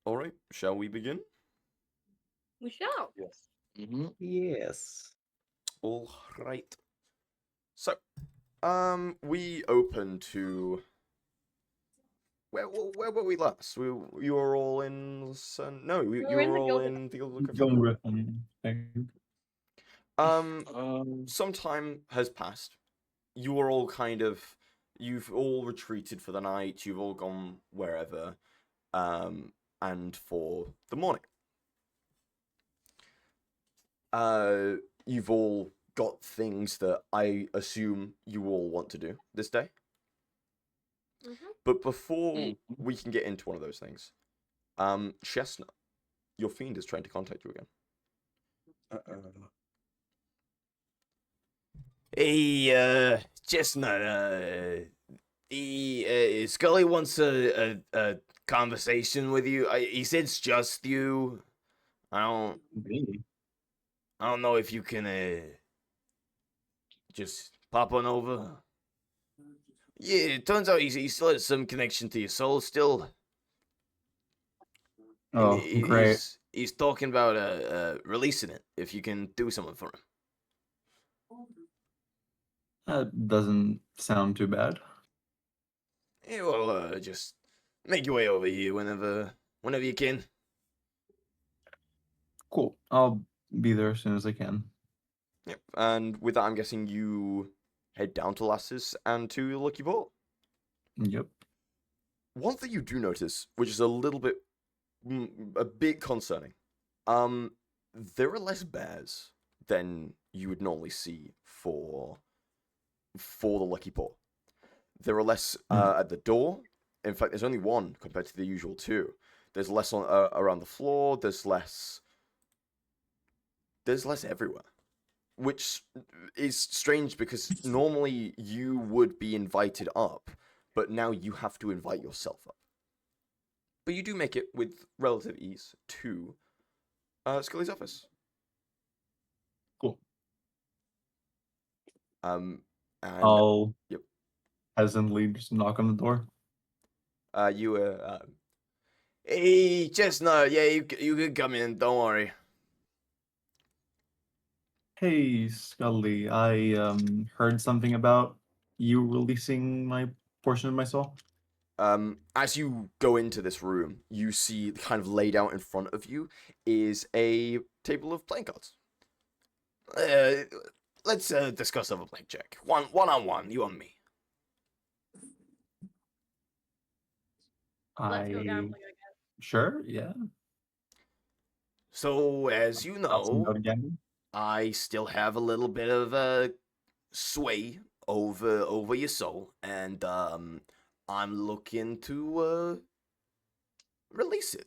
All right, shall we begin? We shall. Yes. Yes. All right. So, we open to where were we last? You were all in no, you We're in were the all Gilbert. in the Old Young Cathedral. Griffin, I think. Some time has passed. You are all you've all retreated for the night. You've all gone wherever, and for the morning. Uh, you've all got things that I assume you all want to do this day. But before we can get into one of those things, Chestnut, your fiend is trying to contact you again. Hey, Chestnut, Scully wants a conversation with you. He said it's just you. I don't, Really? I don't know if you can, just pop on over. Yeah, it turns out he still has some connection to your soul still. And Oh, great. he's talking about, releasing it, if you can do something for him. That doesn't sound too bad. Yeah, well, just make your way over here whenever you can. Cool. I'll be there as soon as I can. Yep. And with that, I'm guessing you head down to Lasses and to Lucky Ball. Yep. One thing you do notice, which is a bit concerning, there are less bears than you would normally see for the Lucky Paw. There are less at the door. In fact, there's only one compared to the usual two. There's less on around the floor. There's less everywhere, which is strange because normally you would be invited up, but now you have to invite yourself up. But you do make it with relative ease to Scully's office. Cool. And I'll yep. hesitantly just knock on the door. Hey, Chestnut, yeah, you can come in. Don't worry. Hey, Scully, I heard something about you releasing my portion of my soul. As you go into this room, you see kind of laid out in front of you is a table of playing cards. Let's discuss over blackjack. One on one, you and me. Let's go I gambling, I guess. sure, yeah. So, as you That's know, about again. I still have a little bit of sway over your soul, and I'm looking to release it.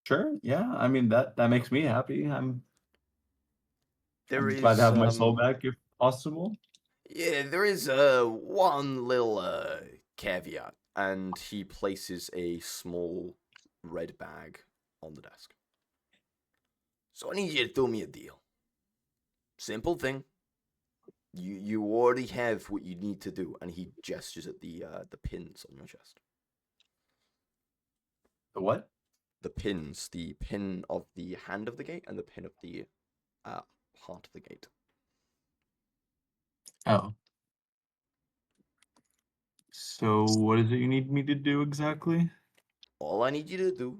Sure, yeah. I mean that makes me happy. I'm There glad to is have my soul back if possible. yeah, there is one little caveat. And he places a small red bag on the desk. So I need you to do me a deal. Simple thing. You already have what you need to do, and he gestures at the pins on your chest. The what? The pins, the pin of the hand of the gate and the pin of the heart of the gate. Oh. So what is it you need me to do exactly? All I need you to do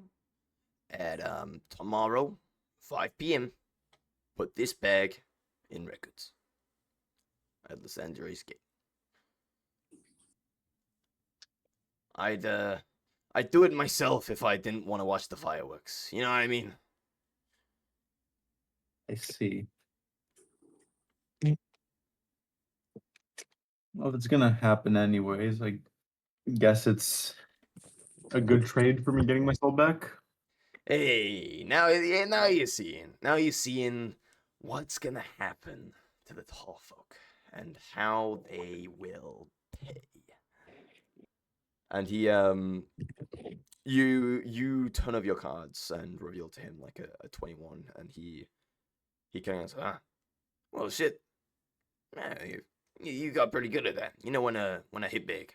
at tomorrow, 5 p.m. Put this bag in records at Los Angeles Gate. I'd do it myself if I didn't want to watch the fireworks. You know what I mean? I see. Well, if it's gonna happen anyways, I guess it's a good trade for me getting my soul back. Hey, now you're seeing what's gonna happen to the tall folk and how they will pay. And he you turn over your cards and reveal to him like a 21, and he kind of goes, Well, shit. You got pretty good at that. You know when I hit big.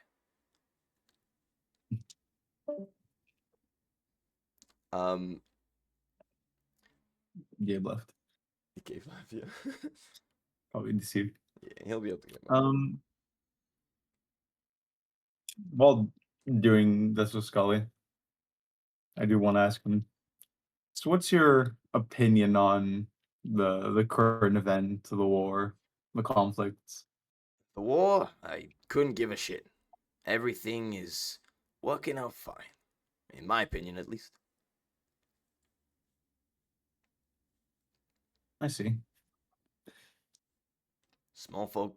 Um, Gabe left. he gave life, yeah. Probably deceived. Yeah, he'll be able to get back. While doing this with Scully, I do want to ask him. So, what's your opinion on the current event, the war, the conflicts? The war, I couldn't give a shit. Everything is working out fine. In my opinion, at least. I see. Small folk,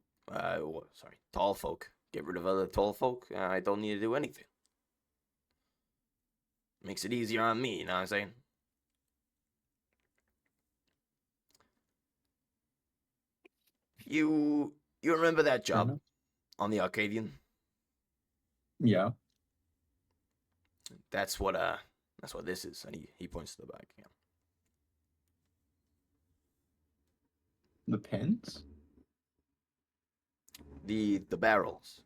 tall folk. Get rid of other tall folk. I don't need to do anything. Makes it easier on me, you know what I'm saying? You remember that Fair job enough. on the Arcadian? Yeah. That's what this is. And he points to the back. Yeah. The pins? The barrels.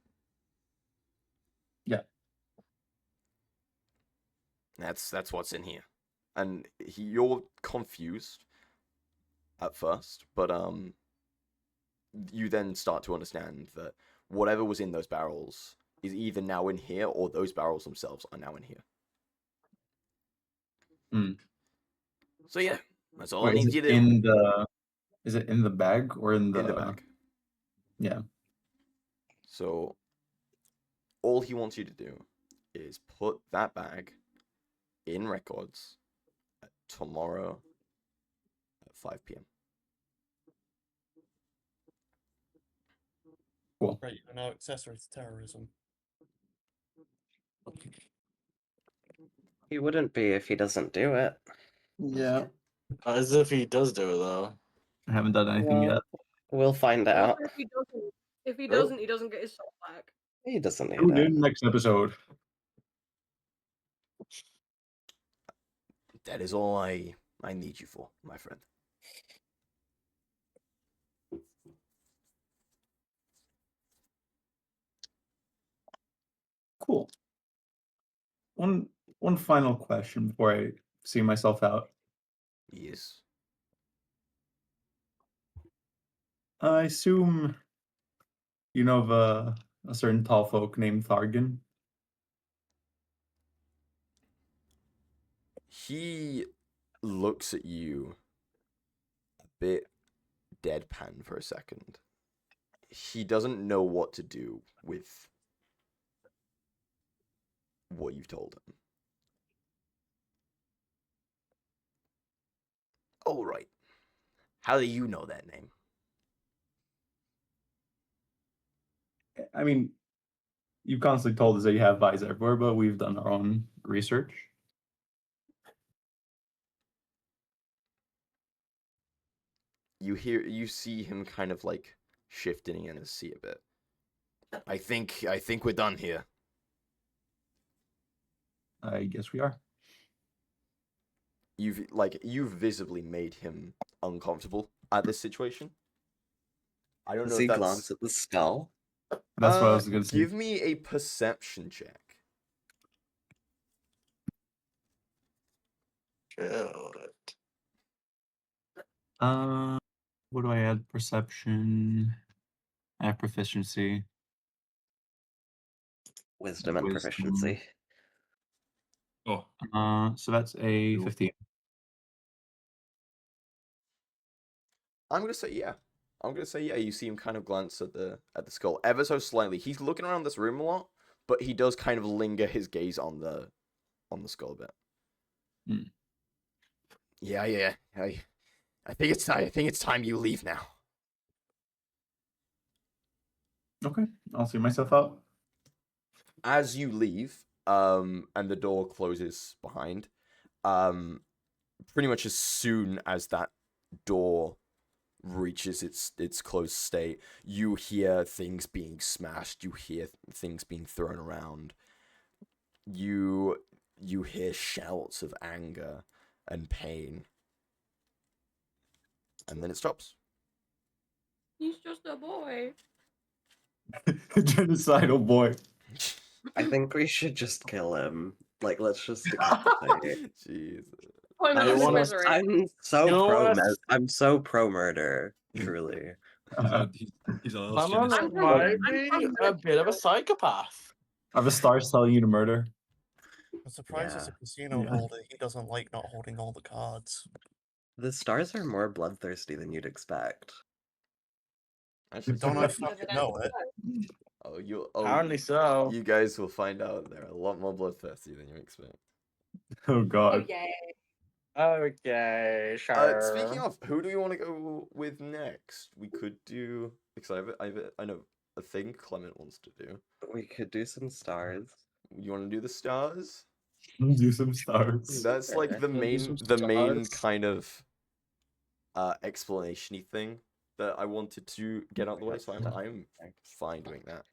Yeah. That's what's in here. And you're confused at first, but you then start to understand that whatever was in those barrels is either now in here or those barrels themselves are now in here. So yeah, that's all I Wait, need is you it to do. in the? Is it in the bag or in the? In the bag. Yeah. So all he wants you to do is put that bag in records tomorrow at 5 p.m. Cool. Right, you're now accessory to terrorism. He wouldn't be if he doesn't do it. Yeah. As if he does do it though. I haven't done anything Well, yet. We'll find What out. if he doesn't? If he True. doesn't, he doesn't get his soul back. He doesn't need Tune it. in next episode. That is all I need you for, my friend. Cool. One final question before I see myself out. Yes. I assume you know of a certain tall folk named Thargan. He looks at you a bit deadpan for a second. He doesn't know what to do with what you've told him. Oh, right. How do you know that name? I mean, you constantly told us that you have eyes everywhere, but we've done our own research. You see him kind of like shifting in his seat a bit. I think we're done here. I guess we are. You've visibly made him uncomfortable at this situation. I don't Does know he if that's glance at the skull? That's what I was going to say. Give me a perception check. Good. What do I add? Perception. I have proficiency. Wisdom and Wisdom. proficiency. So that's a 15. I'm gonna say yeah. You see him kind of glance at the skull ever so slightly. He's looking around this room a lot, but he does kind of linger his gaze on the skull a bit. Yeah. I think it's time you leave now. Okay, I'll see myself out. As you leave, and the door closes behind, pretty much as soon as that door reaches its closed state, you hear things being smashed, you hear things being thrown around, you hear shouts of anger and pain, and then it stops. He's just a boy. Genocidal boy. I think we should just kill him. Like, let's just decapitated. Jesus. Put him I out of his wanna- misery. I'm so You know what? I'm so pro murder, truly. He's a little Someone sinister. I'm pro- might I'm be pro a murder bit of a too. psychopath. Are the stars telling you to murder? I'm surprised as Yeah. a casino Yeah. holder, he doesn't like not holding all the cards. The stars are more bloodthirsty than you'd expect. Actually, Don't I Evidence fucking of know it? that. Apparently so. You guys will find out they're a lot more bloodthirsty than you expect. Oh god. Okay. Okay, sure. Speaking of, who do we want to go with next? We could do because I know a thing Clement wants to do. We could do some stars. You want to do the stars? Do some stars. That's like the Wanna do main some stars? kind of explanation-y thing that I wanted to get out of the way, so I'm fine doing that.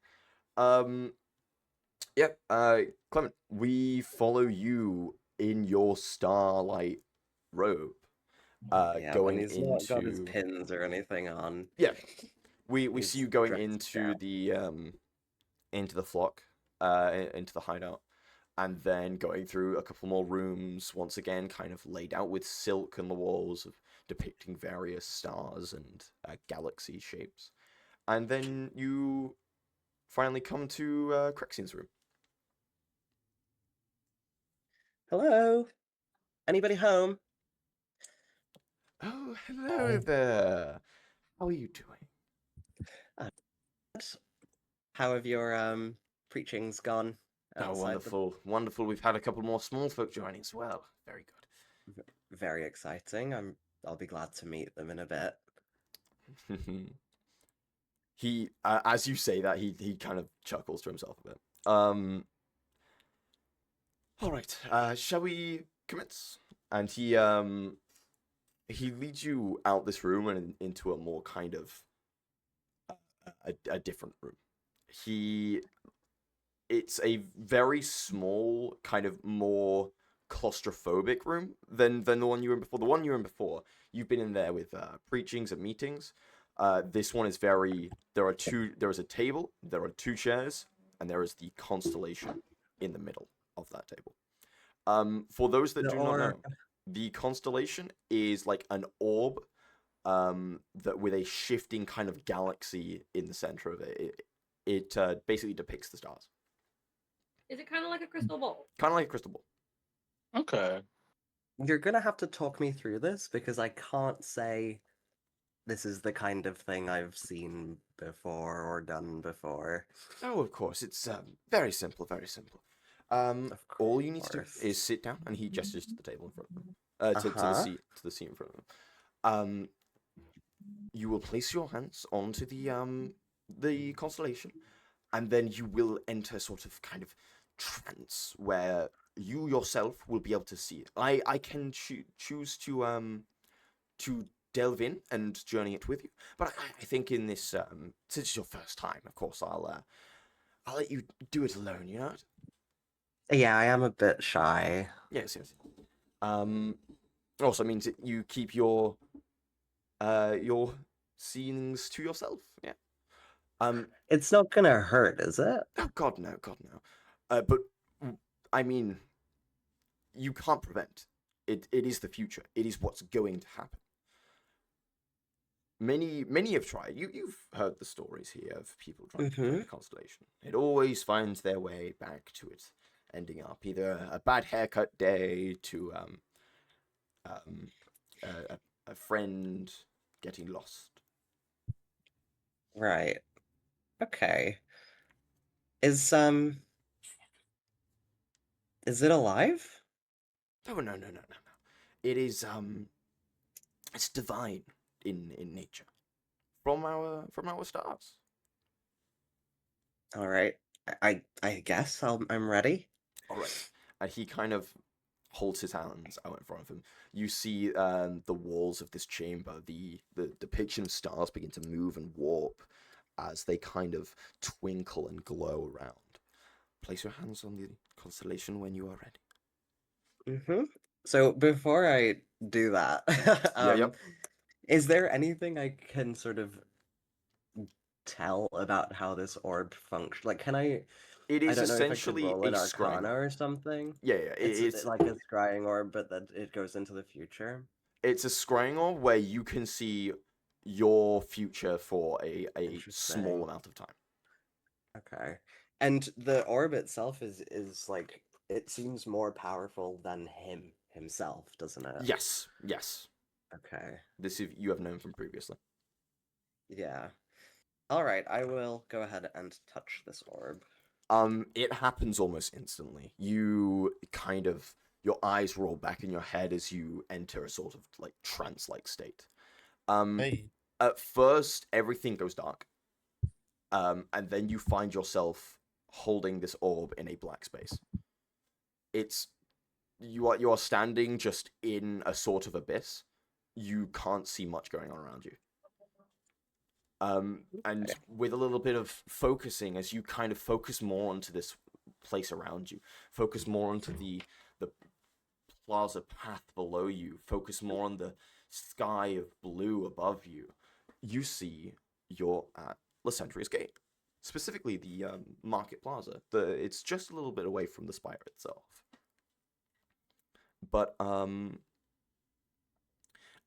Yep, Clement, we follow you in your starlight robe. Yeah, Going when he's not got his into pins or anything on. yeah, we He's see you going dressed into the flock, into the hideout, and then going through a couple more rooms. Once again, kind of laid out with silk on the walls, of depicting various stars and galaxy shapes, and then you finally come to Crexian's room. Hello? Anybody home? Oh, hello there. How are you doing? How have your preachings gone? Oh, outside the- wonderful, wonderful. We've had a couple more small folk joining as well. Very Very exciting. I'll be glad to meet them in a bit. good. He, as you say that, he kind of chuckles to himself a bit. All right. Shall we commence? And he leads you out this room and into a more kind of a different room. It's a very small, kind of more claustrophobic room than the one you were in before. The one you were in before, you've been in there with preachings and meetings. This one is very. There is a table, there are 2 chairs, and there is the constellation in the middle of that table. For those that The do not know, orb. the constellation is like an orb, that with a shifting kind of galaxy in the center of it. It basically depicts the stars, Is it kind of like a crystal ball? kind of like a crystal ball. Okay. You're gonna have to talk me through this because I can't say this is the kind of thing I've seen before or done before. Oh, of course, it's very simple, very simple. All you need to do course. is sit down, and he gestures to the table in front of him, to Uh-huh. the seat in front of him. You will place your hands onto the constellation, and then you will enter sort of kind of trance where you yourself will be able to see it. I can choose to delve in and journey it with you, but I think in this since it's your first time, of course, I'll let you do it alone. You know. Yeah, I am a bit shy. Yes. Also means that you keep your scenes to yourself. Yeah. It's not gonna hurt, is it? Oh God, no, God, no. But I mean, you can't prevent it. It is the future. It is what's going to happen. Many have tried. You've heard the stories here of people trying to prevent the constellation. It always finds their way back to it, ending up either a bad haircut day to a friend getting lost. Right. Okay. Is it alive? Oh no. It is it's divine in nature. From our stars. All right. I guess I'm ready. All right. And he kind of holds his hands out in front of him. You see the walls of this chamber, the depiction of stars begin to move and warp as they kind of twinkle and glow around. Place your hands on the constellation when you are ready. So before I do that, Yep. is there anything I can sort of tell about how this orb functions? Like, can I It I is don't know if I could essentially roll a an scrying Arcana orb. or something. Yeah, yeah. It's like a scrying orb, but that it goes into the future. It's a scrying orb where you can see your future for a small Interesting. amount of time. Okay. And the orb itself is like it seems more powerful than himself, doesn't it? Yes, yes. Okay. This you have known from previously. Yeah. All right, I will go ahead and touch this orb. It happens almost instantly. You kind of your eyes roll back in your head as you enter a sort of like trance-like state. Hey, At first, everything goes dark. And then you find yourself holding this orb in a black space. You are standing just in a sort of abyss. You can't see much going on around you. And with a little bit of focusing, as you kind of focus more onto this place around you, focus more onto the plaza path below you, focus more on the sky of blue above you, you see you're at Lysandria's Gate. Specifically the Market Plaza. It's just a little bit away from the spire itself. But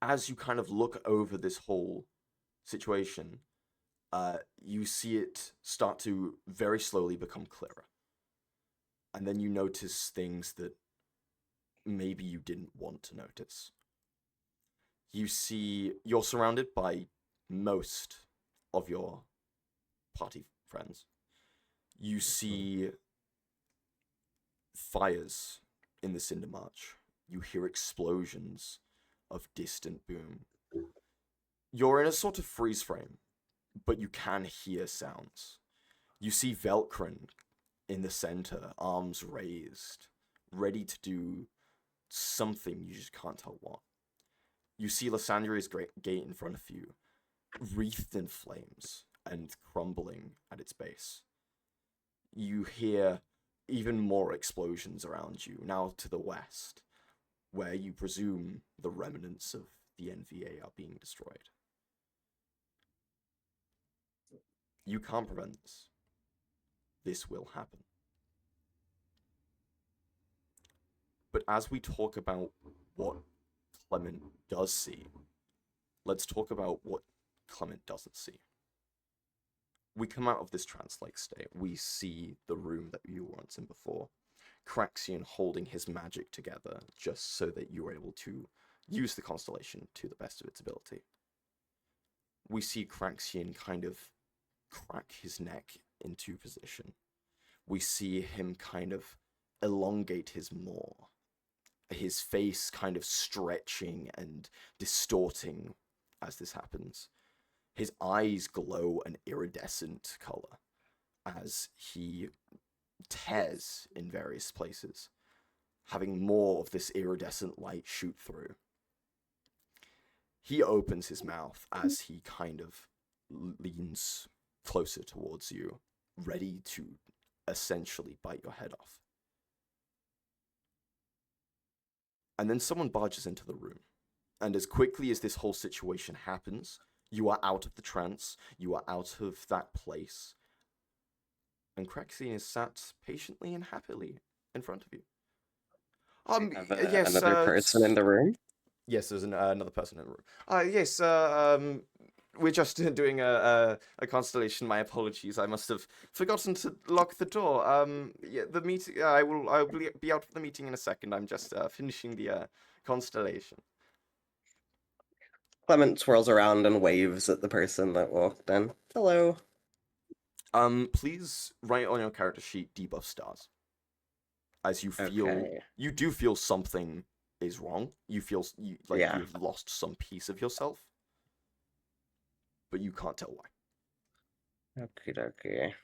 as you kind of look over this whole situation, you see it start to very slowly become clearer. And then you notice things that maybe you didn't want to notice. You see you're surrounded by most of your party friends. You see fires in the Cinder March. You hear explosions of distant boom. You're in a sort of freeze frame, but you can hear sounds. You see Velkrin in the center, arms raised, ready to do something, you just can't tell what. You see Lysandria's gate in front of you, wreathed in flames and crumbling at its base. You hear even more explosions around you, now to the west, where you presume the remnants of the NVA are being destroyed. You can't prevent this. This will happen. But as we talk about what Clement does see, let's talk about what Clement doesn't see. We come out of this trance-like state. We see the room that you were once in before. Craxian holding his magic together just so that you were able to use the constellation to the best of its ability. We see Craxian kind of crack his neck into position. We see him kind of elongate his maw. His face kind of stretching and distorting as this happens. His eyes glow an iridescent color as he tears in various places, having more of this iridescent light shoot through. He opens his mouth as he kind of leans closer towards you, ready to essentially bite your head off. And then someone barges into the room. And as quickly as this whole situation happens, you are out of the trance, you are out of that place. And Craxian is sat patiently and happily in front of you. Yes, another person in the room? Yes, there's another person in the room. Yes, we're just doing a constellation. My apologies. I must have forgotten to lock the door. Yeah, the meeting. I will be out of the meeting in a second. I'm just finishing the constellation. Clement swirls around and waves at the person that walked in. Hello. Please write on your character sheet debuff stars. As you feel, Okay. you do feel something is wrong. You feel like Yeah. you've lost some piece of yourself, but you can't tell why. Okie dokie.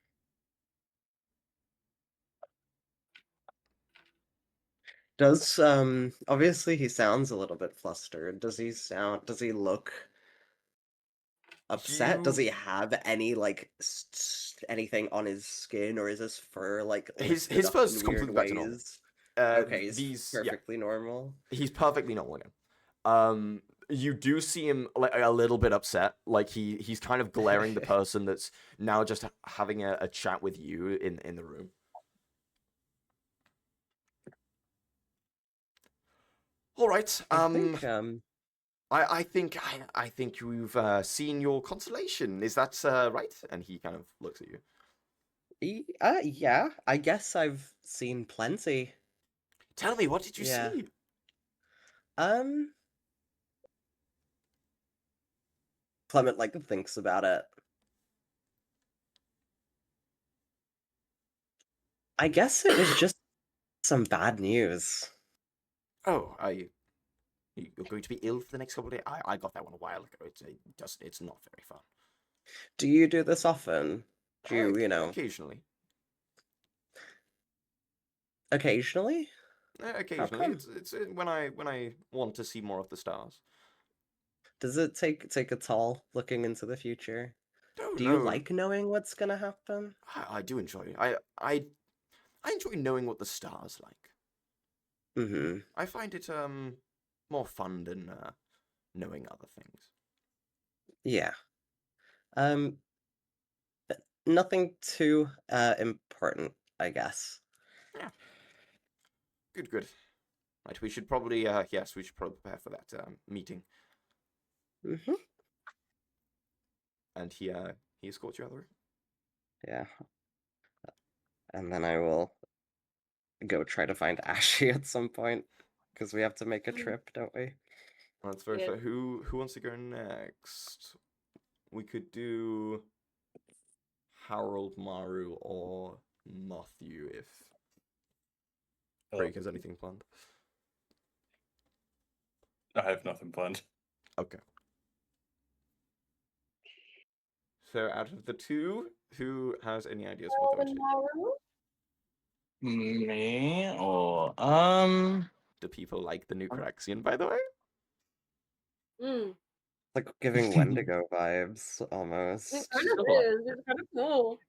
Does obviously he sounds a little bit flustered. Does he look upset? Does he have any like anything on his skin, or is his fur like His lifted up fur's in completely weird back to normal. ways? Okay, he's These perfectly normal. he's perfectly normal again. You do see him like a little bit upset, like he's kind of glaring the person that's now just having a chat with you in the room. All right. I think, I think you've seen your constellation. Is that right? And he kind of looks at you. yeah, I guess I've seen plenty. Tell me, what did you Yeah. see? Clement like thinks about it. I guess it was just some bad news. Oh, you're going to be ill for the next couple of days? I got that one a while ago. It's not very fun. Do you do this often? Do you, you know, Occasionally. occasionally? Occasionally. come? It's when I want to see more of the stars. Does it take a toll looking into the future? No, Do you no. like knowing what's gonna happen? I do enjoy it. I enjoy knowing what the stars like. Mm-hmm. I find it more fun than knowing other things. Yeah. Um, nothing too important, I guess. Yeah. Good. Right, we should probably yes, we should probably prepare for that meeting. Mm-hmm. And he escorts you out of the room. Yeah. And then I will go try to find Ashy at some point because we have to make a trip, don't we? That's very Yeah. fair. Who wants to go next? We could do Harold, Maru, or Matthew if Craig has anything planned. I have nothing planned. Okay. So out of the two, who has any ideas for what they want to do? Me or Do people like the new Caraxian, by the way? Mm. Like giving Wendigo vibes It almost. kind of Sure. is. It's kind of cool.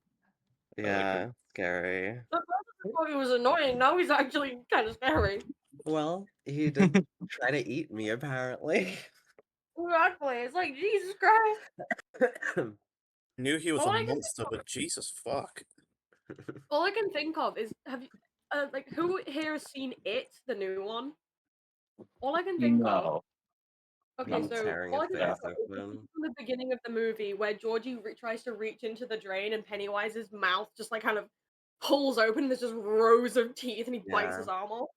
Yeah, scary. But I thought he was annoying. Now he's actually kind of scary. Well, he did try to eat me apparently. Exactly. It's like Jesus Christ. Knew he was Oh, a I can monster, but Jesus fuck. All I can think of is like who here has seen It, the new one? All I can think of. no. Okay, I'm so tearing all I his can think face of is the open. scene from the beginning of the movie where Georgie tries to reach into the drain and Pennywise's mouth just like kind of pulls open. And there's just rows of teeth and he bites Yeah. his arm off.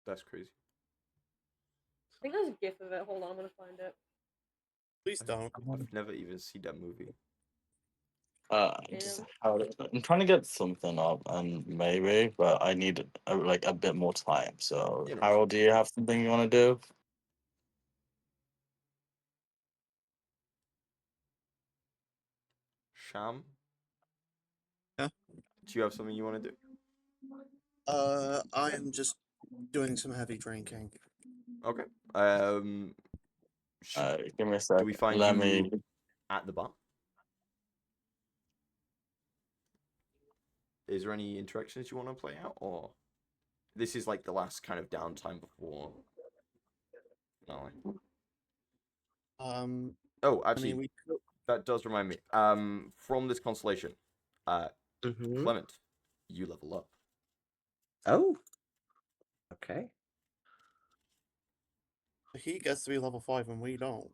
That's crazy. I think there's a gif of it. Hold on, I'm gonna find it. Please don't. I've never even seen that movie. Just I'm trying to get something up, and maybe, but I need like a bit more time. So, You know. Harold, do you have something you want to do? Sham? Yeah? Do you have something you want to do? I am just doing some heavy drinking. Okay. Give me a sec. Do we find Let you me. at the bar? Is there any interactions you want to play out, or this is like the last kind of downtime before? No. Oh, I actually, mean, we could... that does remind me. From this constellation, Mhm. Clement, you level up. Oh. Okay. He gets to be level 5 and we don't.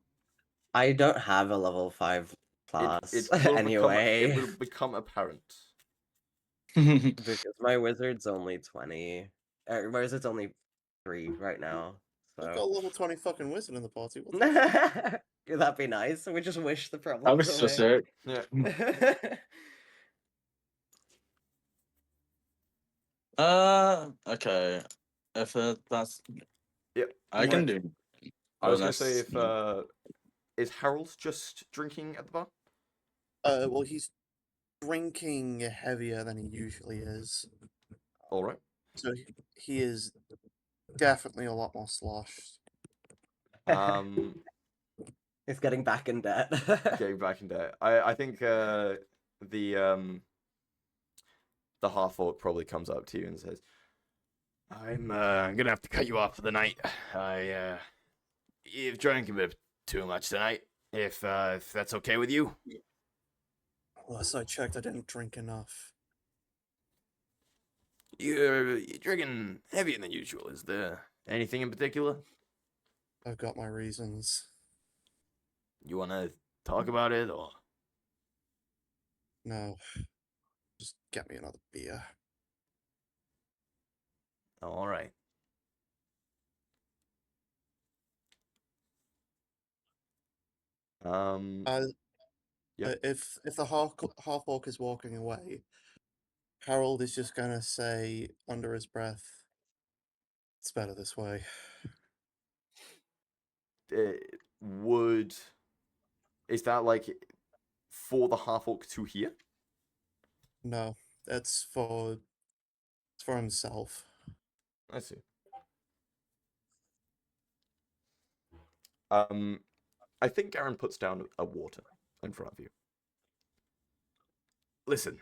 I don't have a level 5 class It will anyway. it will become apparent. Because my wizard's only 20. My wizard's only 3 right now. We've got a So level 20 fucking wizard in the party. What the that'd be nice. We just wish the I problem was just it. Yeah. Okay. If that's, Yep. I can do. I was gonna say Unless- if is Harold just drinking at the bar? well, he's drinking heavier than he usually is. All right. So he is definitely a lot more sloshed. It's getting back in debt. Getting back in there. I think the half orc probably comes up to you and says, "I'm gonna have to cut you off for the night. You've drank a bit too much tonight. If that's okay with you." Last I checked, I didn't drink enough. You're drinking heavier than usual. Is there Anything in particular? I've got my reasons. You want to talk about it, or No, just get me another beer. all right? Uh, Yeah. if the half orc is walking away, Harold is just gonna say under his breath, "It's better this way." Would is that like for the half orc to hear? No, it's for himself. I see. I think Aaron puts down a water in front of you. Listen,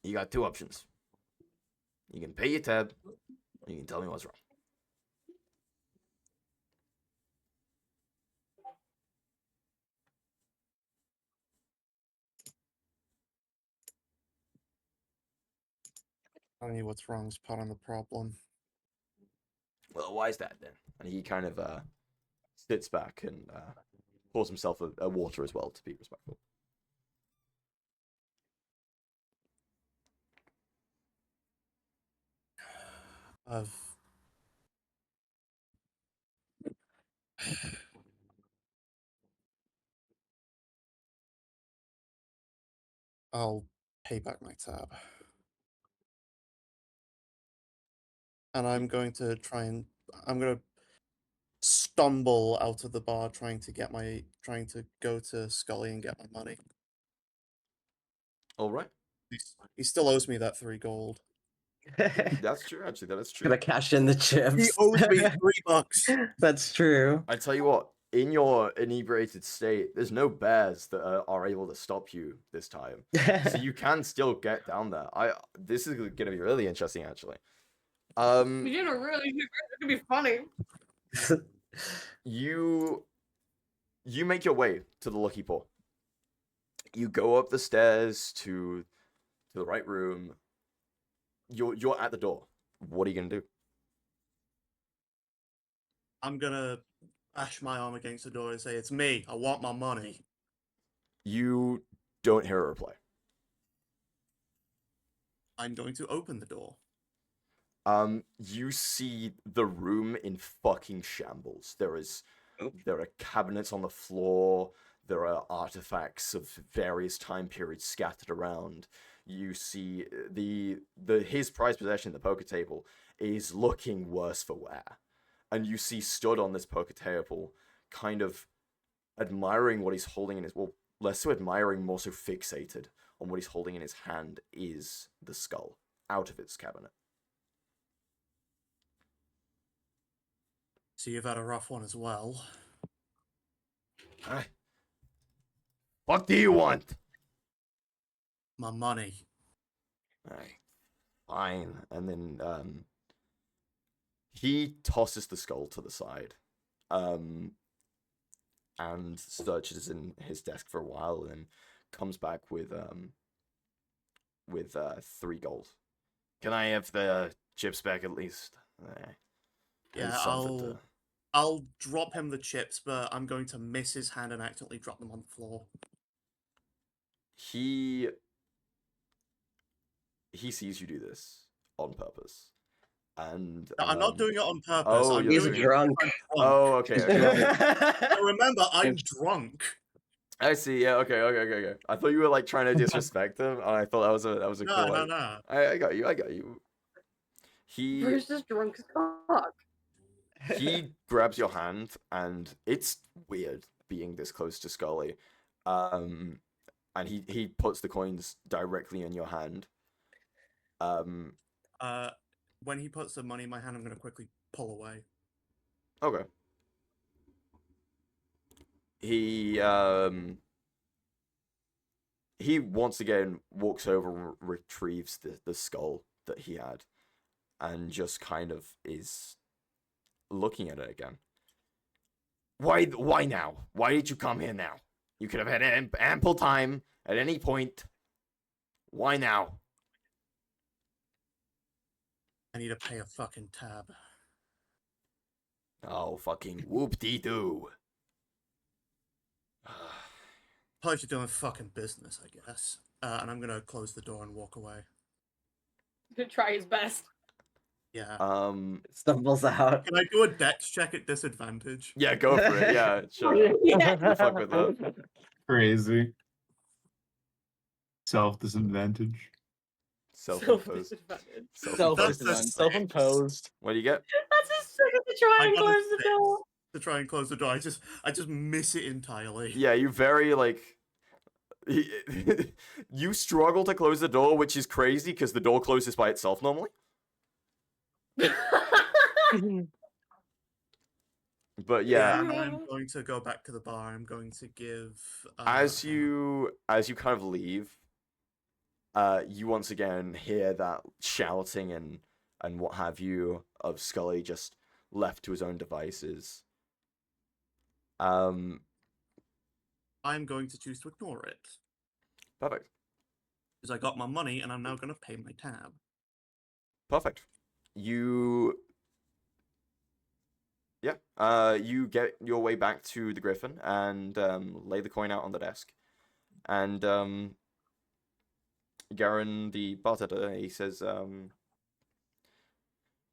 you got two options. You can pay your tab, or you can tell me what's wrong. Telling you what's wrong is part of the problem. Well, why is that then? And he kind of sits back and pours himself a water as well to be respectful. I've I'll pay back my tab. And I'm going to stumble out of the bar trying to go to Scully and get my money. All right, He still owes me that 3 gold. that's true. Actually, that is true. Gonna cash in the chips. He owes me $3. That's true. I tell you what, in your inebriated state, there's no bears that are able to stop you this time, so you can still get down there. This is gonna be really interesting, actually. We did a really good. It's gonna be funny. You make your way to the Lucky Paw. You go up the stairs to the right room. You're at the door. What are you gonna do? I'm gonna bash my arm against the door and say, "It's me. I want my money." You don't hear a reply. I'm going to open the door. You see the room in fucking shambles. There are cabinets on the floor. There are artifacts of various time periods scattered around. You see his prized possession, the poker table, is looking worse for wear. And you see stood on this poker table, kind of admiring what he's holding in his, well, less so admiring, more so fixated on what he's holding in his hand, is the skull out of its cabinet. So you've had a rough one as well. What do you want? My money. Alright, fine. And then he tosses the skull to the side, and searches in his desk for a while, and then comes back with 3 gold. Can I have the chips back at least? Yeah, I'll drop him the chips, but I'm going to miss his hand and accidentally drop them on the floor. He sees you do this on purpose, and No, I'm not doing it on purpose. oh, I'm you're doing doing it drunk. because I'm Oh, okay. But remember, I'm drunk. I see. Yeah. Okay. I thought you were like trying to disrespect him, and I thought that was a No, cool. no, like- no. I got you. He Bruce is drunk as fuck. he grabs your hand, and it's weird being this close to Scully. And he puts the coins directly in your hand. When he puts the money in my hand, I'm going to quickly pull away. Okay. He once again walks over and retrieves the skull that he had, and just kind of is looking at it again. Why now? Why did you come here now? You could have had ample time at any point. Why now? I need to pay a fucking tab. Oh, fucking whoop-dee-doo. Pleasure doing fucking business, I guess. And I'm gonna close the door and walk away. Try his best. Yeah. Stumbles out. Can I do a dex check at disadvantage? Yeah, go for it. Yeah, sure. Yeah. We'll fuck with that. Crazy. Self disadvantage. Self-imposed. Self-disadvantage. Self-imposed. That's a Self-imposed. What do you get? That's as sick as to try I and got a close the six. door. To try and close the door. I just miss it entirely. Yeah, you very like. You struggle to close the door, which is crazy because the door closes by itself normally. But yeah, And I'm going to go back to the bar. I'm going to give. as hang on. you kind of leave, you once again hear that shouting and what have you of Scully just left to his own devices. I'm going to choose to ignore it Perfect. because I got my money and I'm now going to pay my tab. Perfect. You get your way back to the Griffin and lay the coin out on the desk. And Garen, the bartender, he says,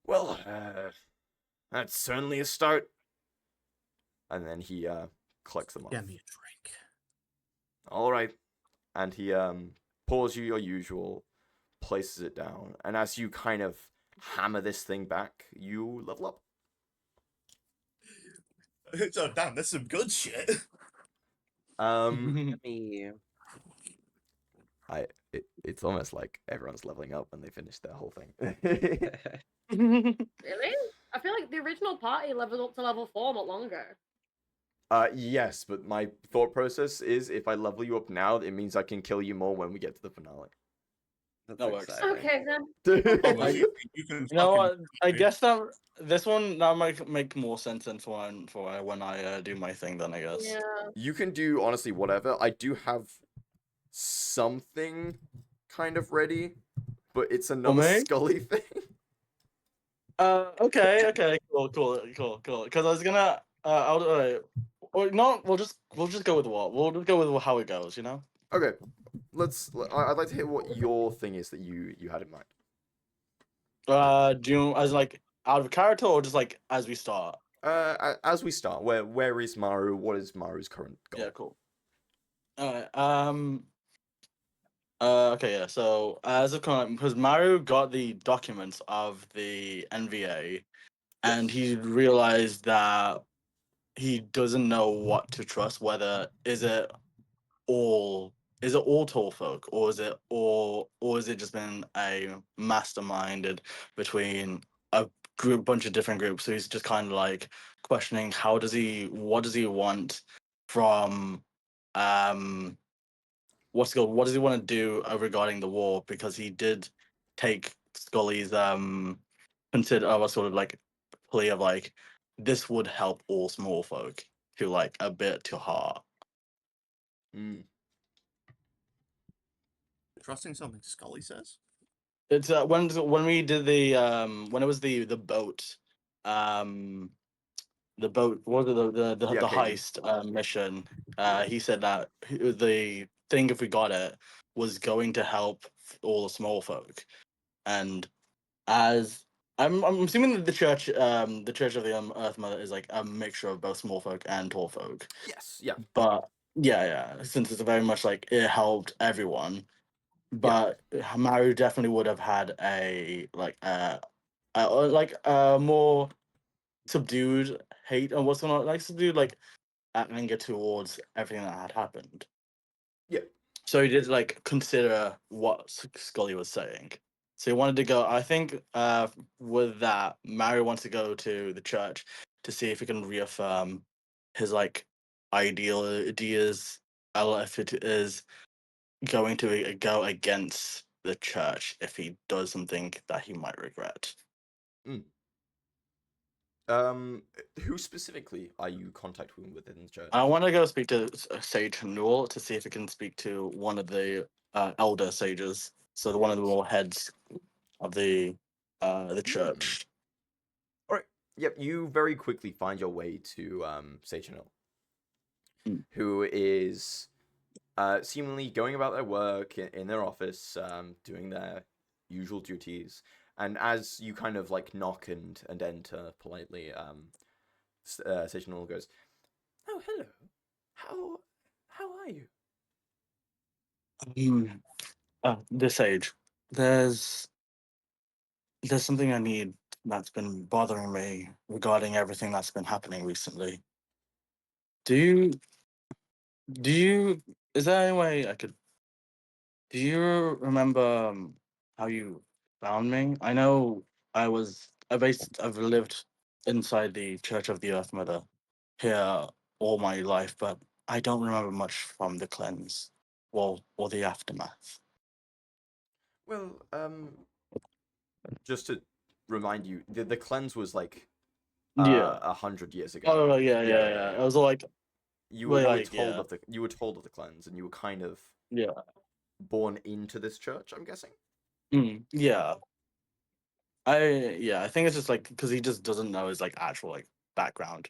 well, that's certainly a start. And then he collects them off. Get me a drink. All right. And he pours you your usual, places it down, and as you kind of hammer this thing back, you level up. Oh damn, that's some good shit. Me. It's almost like everyone's leveling up when they finish their whole thing. Really? I feel like the original party leveled up to level 4 not longer. Yes, but my thought process is if I level you up now, it means I can kill you more when we get to the finale. That's That works. exciting. Okay then. Oh, well, you can You know fucking what? I me. guess that this one that might make more sense than for when I do my thing. Then I guess. Yeah. You can do honestly whatever. I do have something kind of ready, but it's another me? Scully thing. Okay. Cool. Because I was gonna. Or not. We'll just go with what. We'll just go with how it goes. You know. Okay, I'd like to hear what your thing is that you had in mind. Do you as like out of character or just like as we start? As we start, where is Maru? What is Maru's current goal? Yeah. Cool. Alright. Okay. Yeah. So as of current, because Maru got the documents of the NVA, and he realized that he doesn't know what to trust. Whether is it all tall folk, or is it just been a masterminded between a bunch of different groups? So he's just kind of like questioning what does he want from what does he want to do regarding the war, because he did take Scully's consider sort of like plea of like this would help all small folk to like a bit to heart. Mm. Trusting something Scully says? It's when we did the when it was the boat what was it, the Yeah, Katie. heist mission. He said that the thing, if we got it, was going to help all the small folk. And as I'm assuming that the church of the Earth Mother is like a mixture of both small folk and tall folk. Yes, yeah. But yeah, since it's very much like it helped everyone. But Maru definitely would have had a more subdued hate, and what's not like subdued like anger towards everything that had happened. Yeah. So he did like consider what Scully was saying. So he wanted to go. I think with that, Maru wants to go to the church to see if he can reaffirm his like ideas. If it is going to go against the church, if he does something that he might regret. Who specifically are you contacting within the church? I want to go speak to Sage Newell to see if he can speak to one of the elder sages, so one of the more heads of the church. All right. Yep, you very quickly find your way to Sage Hill, Mm. who is seemingly going about their work in their office, doing their usual duties. And as you kind of like knock and enter politely, Sage Hill goes, "Oh, hello. How are you?" This age, there's something I need that's been bothering me regarding everything that's been happening recently. Do you is there any way I could do you remember how you found me? I know I've lived inside the Church of the Earth Mother here all my life, but I don't remember much from the cleanse or the aftermath. Well, just to remind you, the cleanse was like Yeah. 100 years ago. Oh yeah, Yeah, yeah, yeah, yeah. yeah. I was like, You well, were like, told yeah, of the cleanse, and you were kind of yeah, born into this church, I'm guessing. yeah. I think it's just like because he just doesn't know his like actual like background.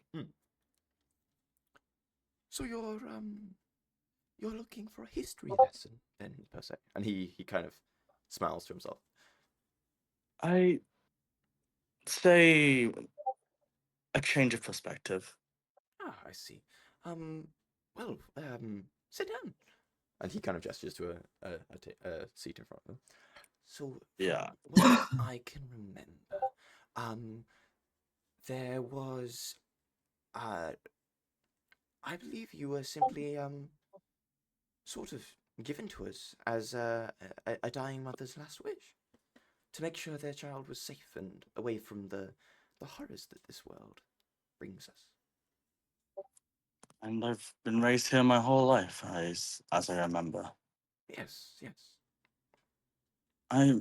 So you're looking for a history lesson then, per se. And he kind of smiles to himself. I say a change of perspective. Ah, I see. Well, sit down. And he kind of gestures to a seat in front of him. So, Yeah. from what I can remember, there was, I believe you were simply, sort of given to us as a dying mother's last wish to make sure their child was safe and away from the horrors that this world brings us. And I've been raised here my whole life, as I remember. Yes, yes. I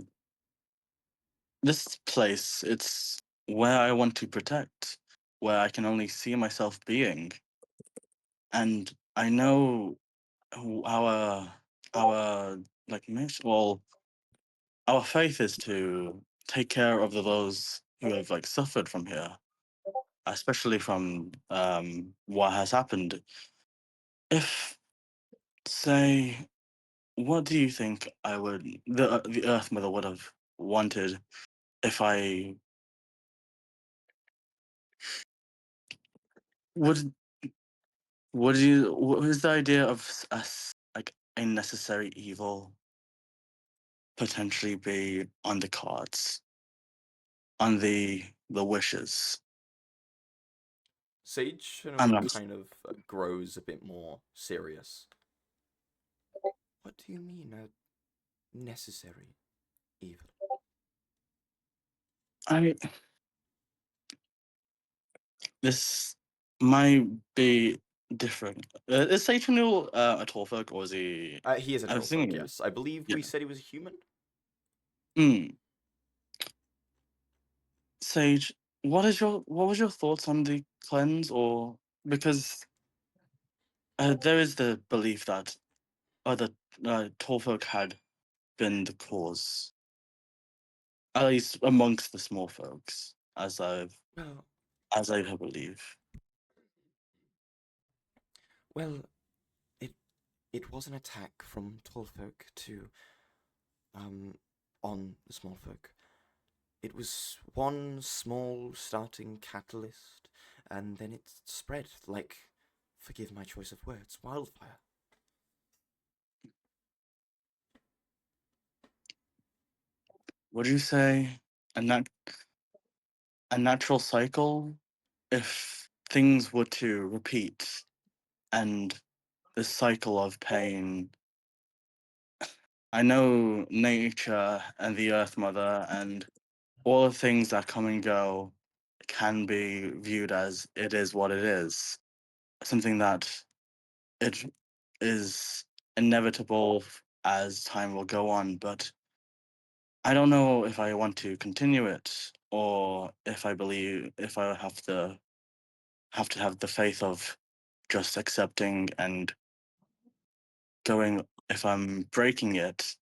This place, it's where I want to protect, where I can only see myself being. And I know our like mission, well, our faith is to take care of those who have like suffered from here, especially from what has happened. If say, what do you think the Earth Mother would have wanted if I would what is the idea of us like a necessary evil potentially be on the cards, on the wishes? Sage I'm Shinul not. kind of grows a bit more serious. What do you mean, a necessary evil? I This might be different. Is Satan a tall folk or is he? He is a I'm Trollfolk, thinking, yes. I believe yeah. we said he was a human. Mm. Sage, what was your thoughts on the cleanse, or because there is the belief that other tall folk had been the cause, at least amongst the small folks, Well, I believe. well, it it was an attack from Trollfolk to on the small folk. It was one small starting catalyst, and then it spread like, forgive my choice of words, wildfire. Would you say a a natural cycle if things were to repeat and this cycle of pain? I know nature and the Earth Mother and all the things that come and go can be viewed as it is what it is, something that it is inevitable as time will go on. But I don't know if I want to continue it or if I have to have the faith of just accepting and going if I'm breaking it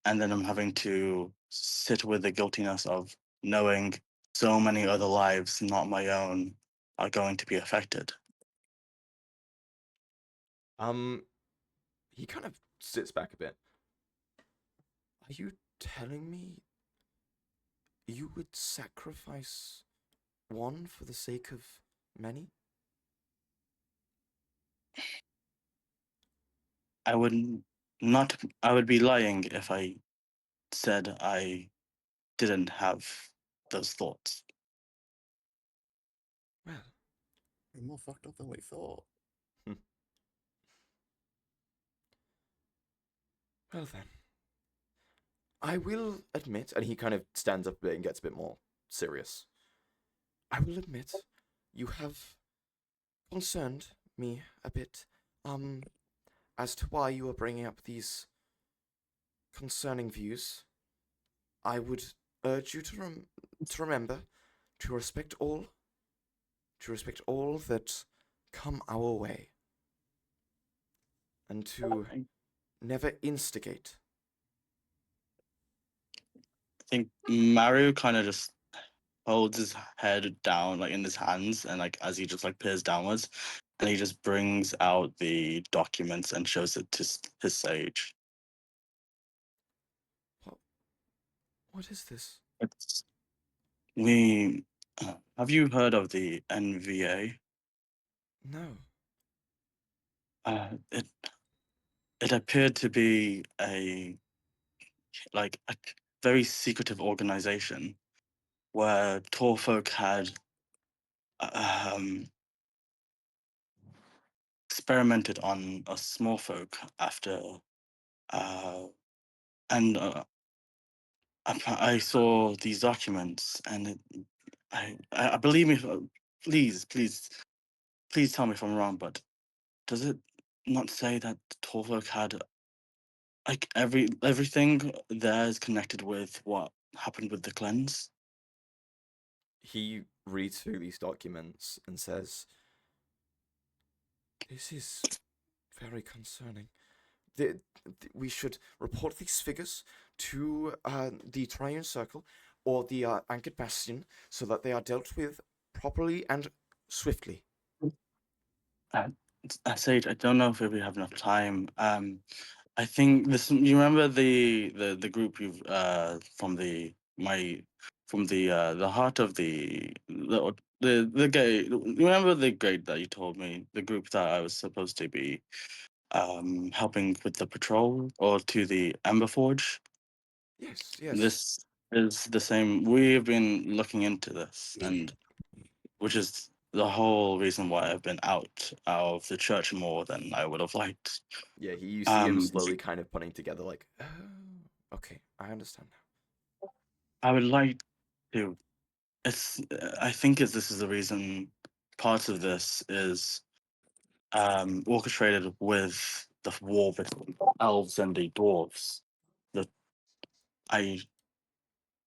and then I'm having to sit with the guiltiness of knowing so many other lives, not my own, are going to be affected. He kind of sits back a bit. Are you telling me you would sacrifice one for the sake of many? I would not. I would be lying if I said I didn't have those thoughts. Well, We're more fucked up than we thought. well then. I will admit, and he kind of stands up a bit and gets a bit more serious. I will admit, you have concerned me a bit, as to why you are bringing up these concerning views. I would urge you to remember to respect all that come our way, and to I never instigate. think Mario kind of just holds his head down, like in his hands, and like as he just like peers downwards, and he just brings out the documents and shows it to his sage. What is this? It's we. Have you heard of the NVA? No. It appeared to be a a very secretive organization where Torfolk had um, experimented on a small folk after, and I saw these documents, and I believe me. Please tell me if I'm wrong, but does it not say that Torfolk had like everything there is connected with what happened with the cleanse? He reads through these documents and says, "This is very concerning. We should report these figures to the Triune Circle or the Anchored Bastion so that they are dealt with properly and swiftly." Sage, I don't know if we have enough time. I think this. You remember the group you've from the heart of the gate. You remember the gate that you told me, the group that I was supposed to be helping with the patrol or to the Ember Forge. Yes, yes. This is the same. We've been looking into this, and which is the whole reason why I've been out of the church more than I would have liked. Yeah, you see him Um, slowly kind of putting together, like, oh, okay, I understand now. I would like to. It's. I think this is the reason. Part of this is orchestrated with the war between elves and the dwarves. That I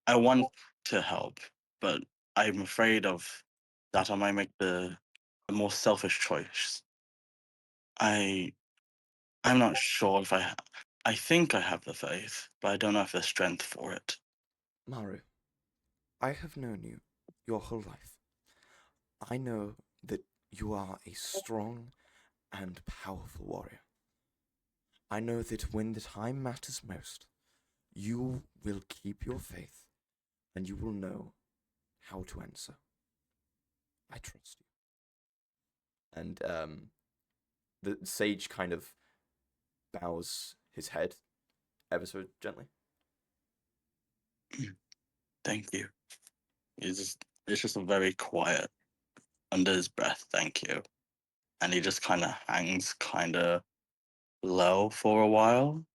I want to help, but I'm afraid of that I might make the more selfish choice. I I'm not sure if I think I have the faith, but I don't know if there's strength for it. Maru, I have known you your whole life. I know that you are a strong and powerful warrior. I know that when the time matters most, you will keep your faith and you will know how to answer. I trust you. And the sage kind of bows his head ever so gently. Thank you. It's just a very quiet, under his breath, thank you. And he just kind of hangs kind of low for a while,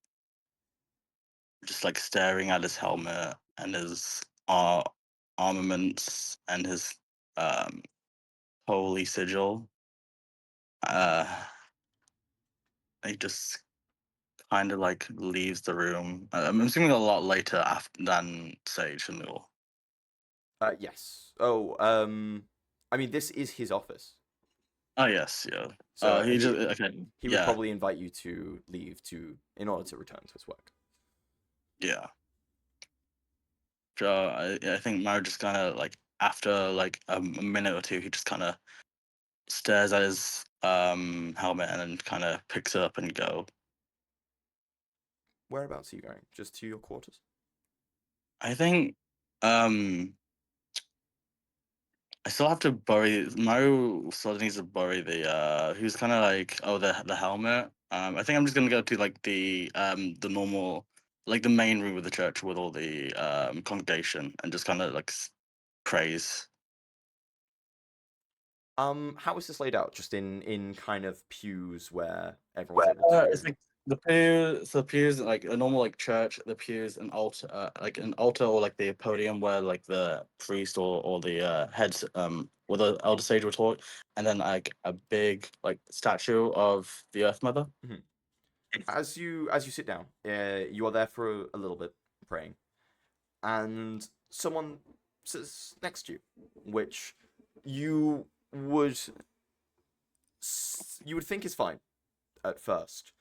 just like staring at his helmet and his armaments and his um, holy sigil. He just kind of like leaves the room. I'm assuming a lot later after than Sage and Newell. Yes. Oh, I mean, this is his office. Oh yes, yeah. So He just okay. he would probably invite you to leave in order to return to his work. Yeah. So I think Mara just kind of like after like a minute or two, he just kind of stares at his helmet and then kind of picks it up and go. Whereabouts are you going? Just to your quarters? I think I still have to bury Mario. Still needs to bury the. He was kind of like, oh, the helmet. I think I'm just gonna go to like the normal, like the main room of the church with all the congregation and just kind of like praise. How is this laid out? Just in kind of pews where everyone's able to. It's like the pews like a normal like church. The pews, an altar, like an altar or like the podium where like the priest or the heads or the elder sage will talk, and then like a big like statue of the Earth Mother. As you sit down, you are there for a little bit praying, and someone sits next to you, which you would think is fine at first,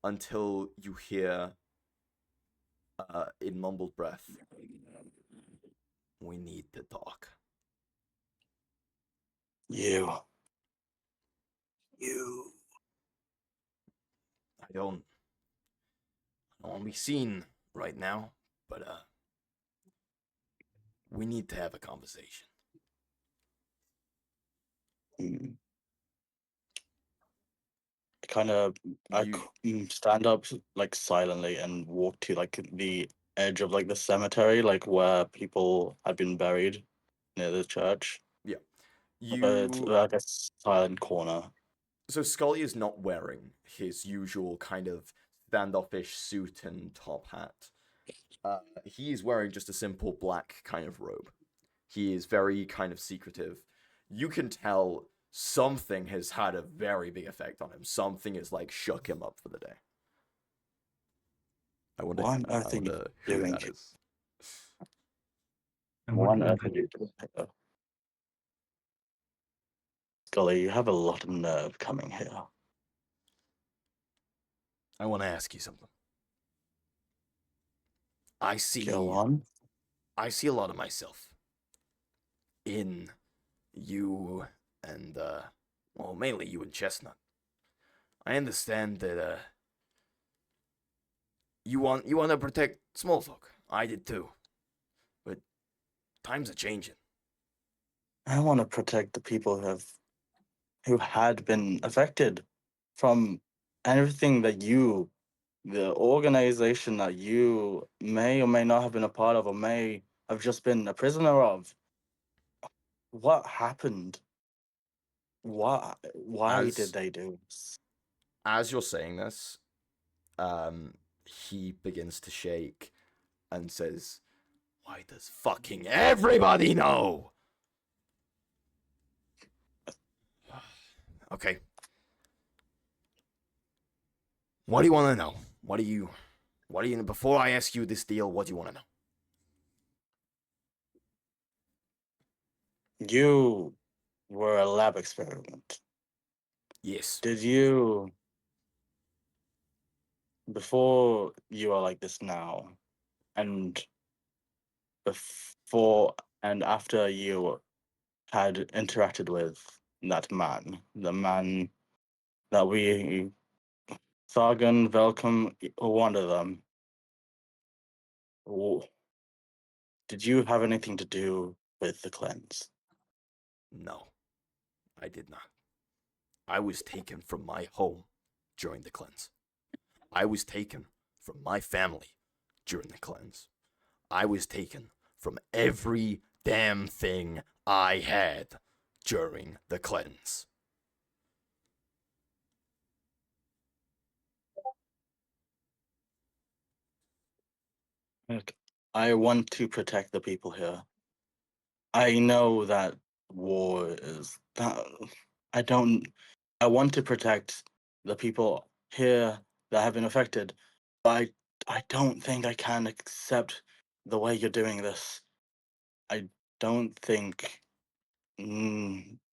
until you hear in mumbled breath, "We need to talk." You. I don't want to be seen right now, but we need to have a conversation. Kind of You- stand up like silently and walk to like the edge of like the cemetery, like where people had been buried near the church. It's You like a silent corner. So Scully is not wearing his usual kind of standoffish suit and top hat. He is wearing just a simple black kind of robe. He is very kind of secretive. You can tell something has had a very big effect on him. Something has like shook him up for the day. I wonder, What on I earth are you wonder who doing? that is. And What on what earth are you doing here? Scully, you have a lot of nerve coming here. I want to ask you something. I see Go on. a lot of myself in you and well, mainly you and Chestnut. I understand that you want to protect small folk. I did too. But times are changing. I want to protect the people who had been affected from everything that the organization that you may or may not have been a part of or may have just been a prisoner of. What happened? Why As- did they do this? As you're saying this, he begins to shake and says, "Why does fucking everybody know?" Okay. What do you want to know? What do you before I ask you this deal, what do you want to know? You were a lab experiment. Yes. Did you, before you are like this now, and before and after you had interacted with that man, the man that we, Thargan, Velcom, one of them, did you have anything to do with the cleanse? No. I did not. I was taken from my home during the cleanse. I was taken from my family during the cleanse. I was taken from every damn thing I had during the cleanse. Look, I want to protect the people here. I know that war is that I don't I want to protect the people here that have been affected, but I don't think I can accept the way you're doing this. I don't think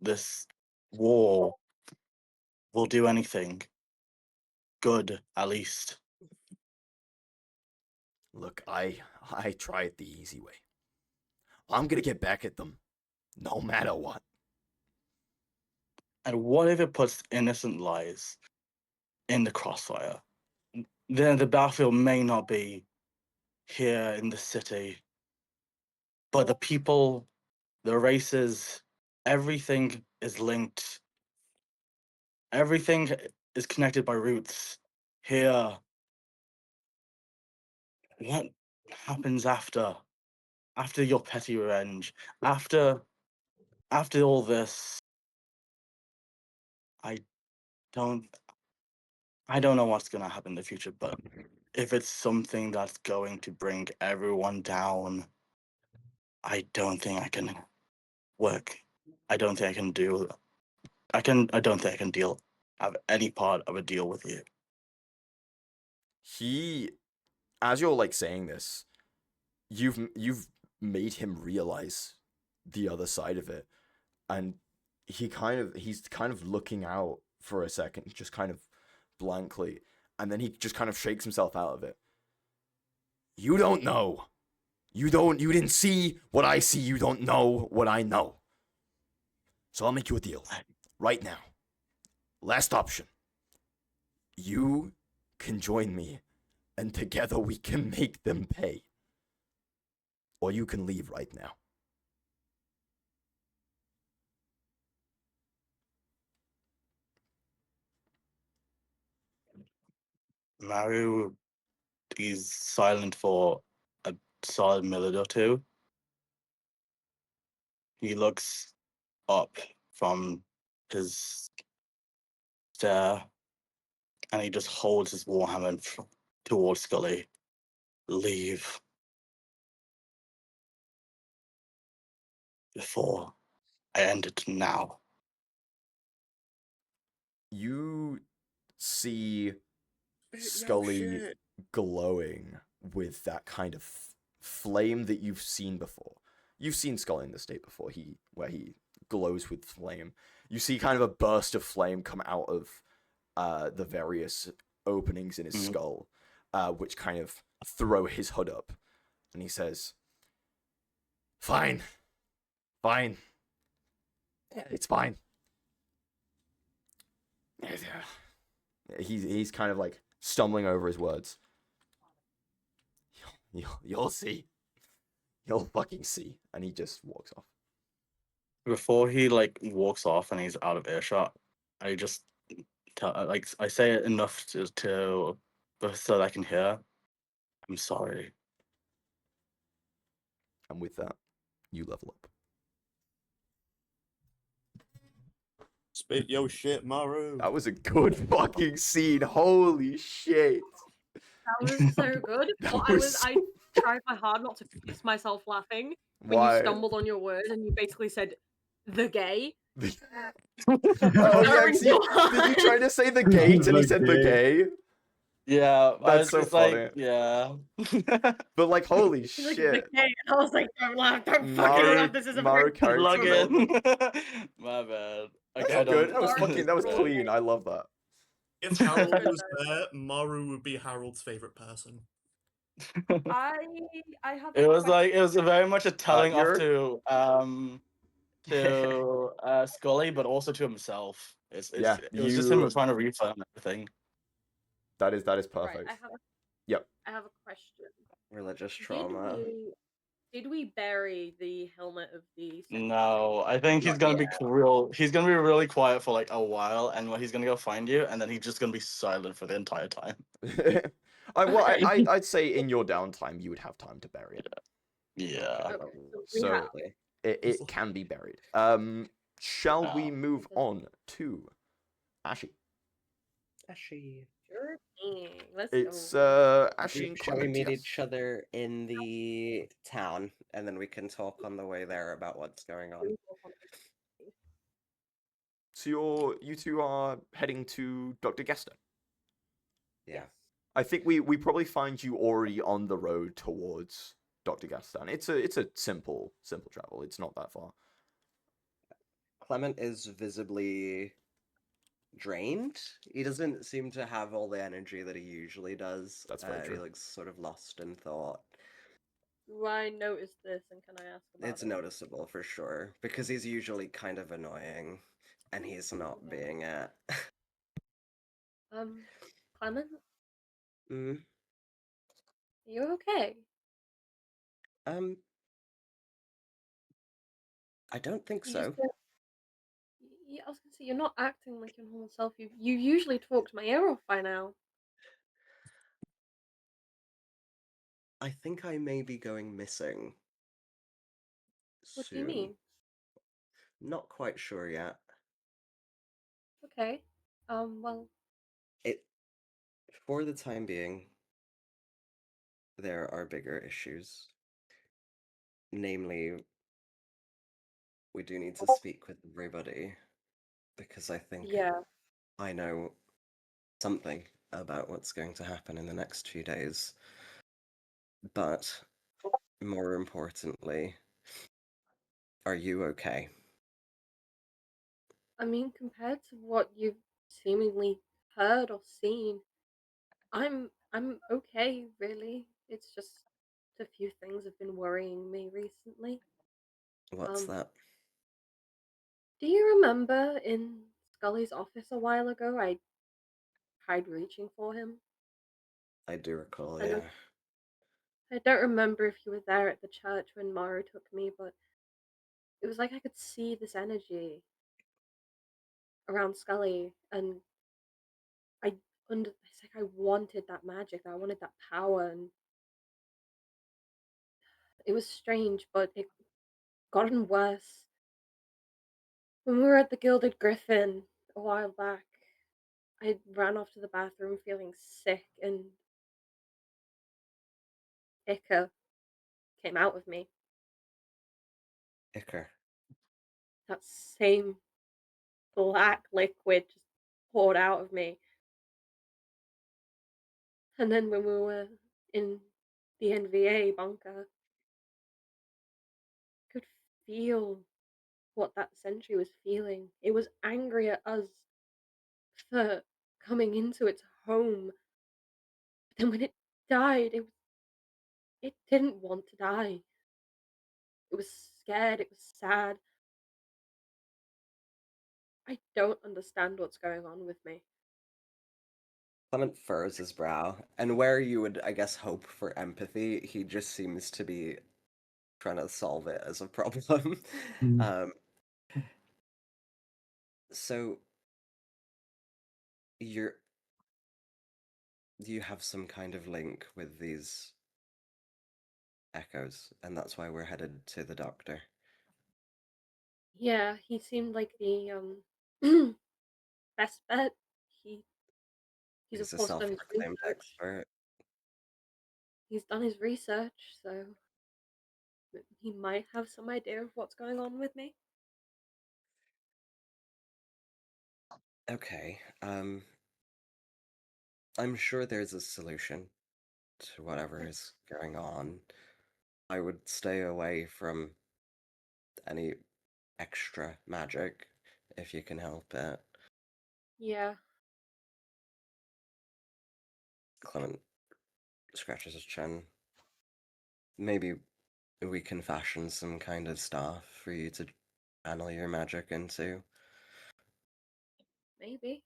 this war will do anything good, at least. Look, I tried the easy way. I'm gonna get back at them no matter what. And what if it puts innocent lives in the crossfire? Then the battlefield may not be here in the city, but the people, the races, everything is linked. Everything is connected by roots. Here, what happens after your petty revenge, after all this? I don't I don't know what's gonna happen in the future, but if it's something that's going to bring everyone down, I don't think I can work. I don't think I can do. I don't think I can deal. Have any part of a deal with you. He, as you're like saying this, you've made him realize the other side of it, and he's kind of looking out for a second, just kind of blankly, and then he just kind of shakes himself out of it. You don't know. You didn't see what I see. You don't know what I know. So I'll make you a deal right now. Last option. You can join me, and together we can make them pay. Or you can leave right now. Maru is silent for a solid minute or two. He looks up from his stare, and he just holds his warhammer towards Scully. Leave before I end it now. You see Yo, Scully shit. glowing with that kind of flame that you've seen before. You've seen Scully in this state before, where he glows with flame. You see kind of a burst of flame come out of the various openings in his Mhm. skull, which kind of throw his hood up. And he says, Fine. Fine. It's fine. He's kind of like stumbling over his words. You'll see. You'll fucking see. And he just walks off. Before he like walks off and he's out of earshot, I just I say it enough so that I can hear. I'm sorry. And with that, you level up. Spit your shit, Maru. That was a good fucking scene. Holy shit. That was so good. That But was I so- tried my hard not to piss myself laughing when Why? you stumbled on your words and you basically said the gay. Oh yeah, Very 'cause did you try to say the gate and he The said the gay? Yeah, That's so it's like, funny. yeah. But like, holy He's like, the shit. gay. And I was like, don't laugh, don't fucking Maru- laugh. This is a Maru very character Log development. in. My bad. That's I good. don't. That was Sorry. fucking. That was Sorry. clean. I love that. If Harold was there, Maru would be Harold's favorite person. I have. It was very much a telling off you're- to Scully, but also to himself. Yeah, It was just him you- trying to reframe everything. That is Right, perfect. I have a question. Religious trauma. Did we bury the helmet of the? second No, I think he's Not gonna yet. be real. He's gonna be really quiet for like a while, and he's gonna go find you, and then he's just gonna be silent for the entire time. I'd say in your downtime you would have time to bury it. Yeah. Okay, we So have. it can be buried. Shall we Oh. move on to Ashi? Actually, Sure thing. Let's It's go. Ashi and shall we Clement. meet Yes. each other in the town, and then we can talk on the way there about what's going on? So you two are heading to Dr. Gester. Yeah. I think we probably find you already on the road towards Dr. Gaston. It's a simple travel. It's not that far. Clement is visibly drained. He doesn't seem to have all the energy that he usually does. That's very He true. looks sort of lost in thought. Do I notice this and can I ask about It's it? noticeable for sure because he's usually kind of annoying, and he's not Yeah. being it. Clement, Mm, are you okay? um, I don't think You just so. don't. Yeah, I was gonna say you're not acting like your normal self. You usually talk my ear off by now. I think I may be going missing What do you soon. mean? Not quite sure yet. Okay. Well, It For the time being, there are bigger issues. Namely, we do need to speak with everybody because I think yeah. I know something about what's going to happen in the next few days. But more importantly, are you okay? I mean, compared to what you've seemingly heard or seen, I'm okay, really. It's just a few things have been worrying me recently. What's Um, that? do you remember in Scully's office a while ago I tried reaching for him? I do recall, And yeah. I don't remember if you were there at the church when Maru took me, but it was like I could see this energy around Scully, and I it's like I wanted that magic, I wanted that power, and it was strange, but it gotten worse. When we were at the Gilded Griffin a while back, I ran off to the bathroom feeling sick, and Ica came out of me. Iker. That same black liquid just poured out of me. And then when we were in the NVA bunker, I could feel what that sentry was feeling. It was angry at us for coming into its home. But then when it died, it didn't want to die. It was scared, it was sad. I don't understand what's going on with me. Clement furrows his brow, and where you would, I guess, hope for empathy, he just seems to be trying to solve it as a problem. Mm. um, so you're you have some kind of link with these echoes, and that's why we're headed to the doctor. Yeah, he seemed like the best bet. He he's He's of a course done his self-proclaimed research. expert. He's done his research, so he might have some idea of what's going on with me. Okay, I'm sure there's a solution to whatever is going on. I would stay away from any extra magic if you can help it. Yeah. Clement scratches his chin. Maybe we can fashion some kind of staff for you to channel your magic into. Maybe.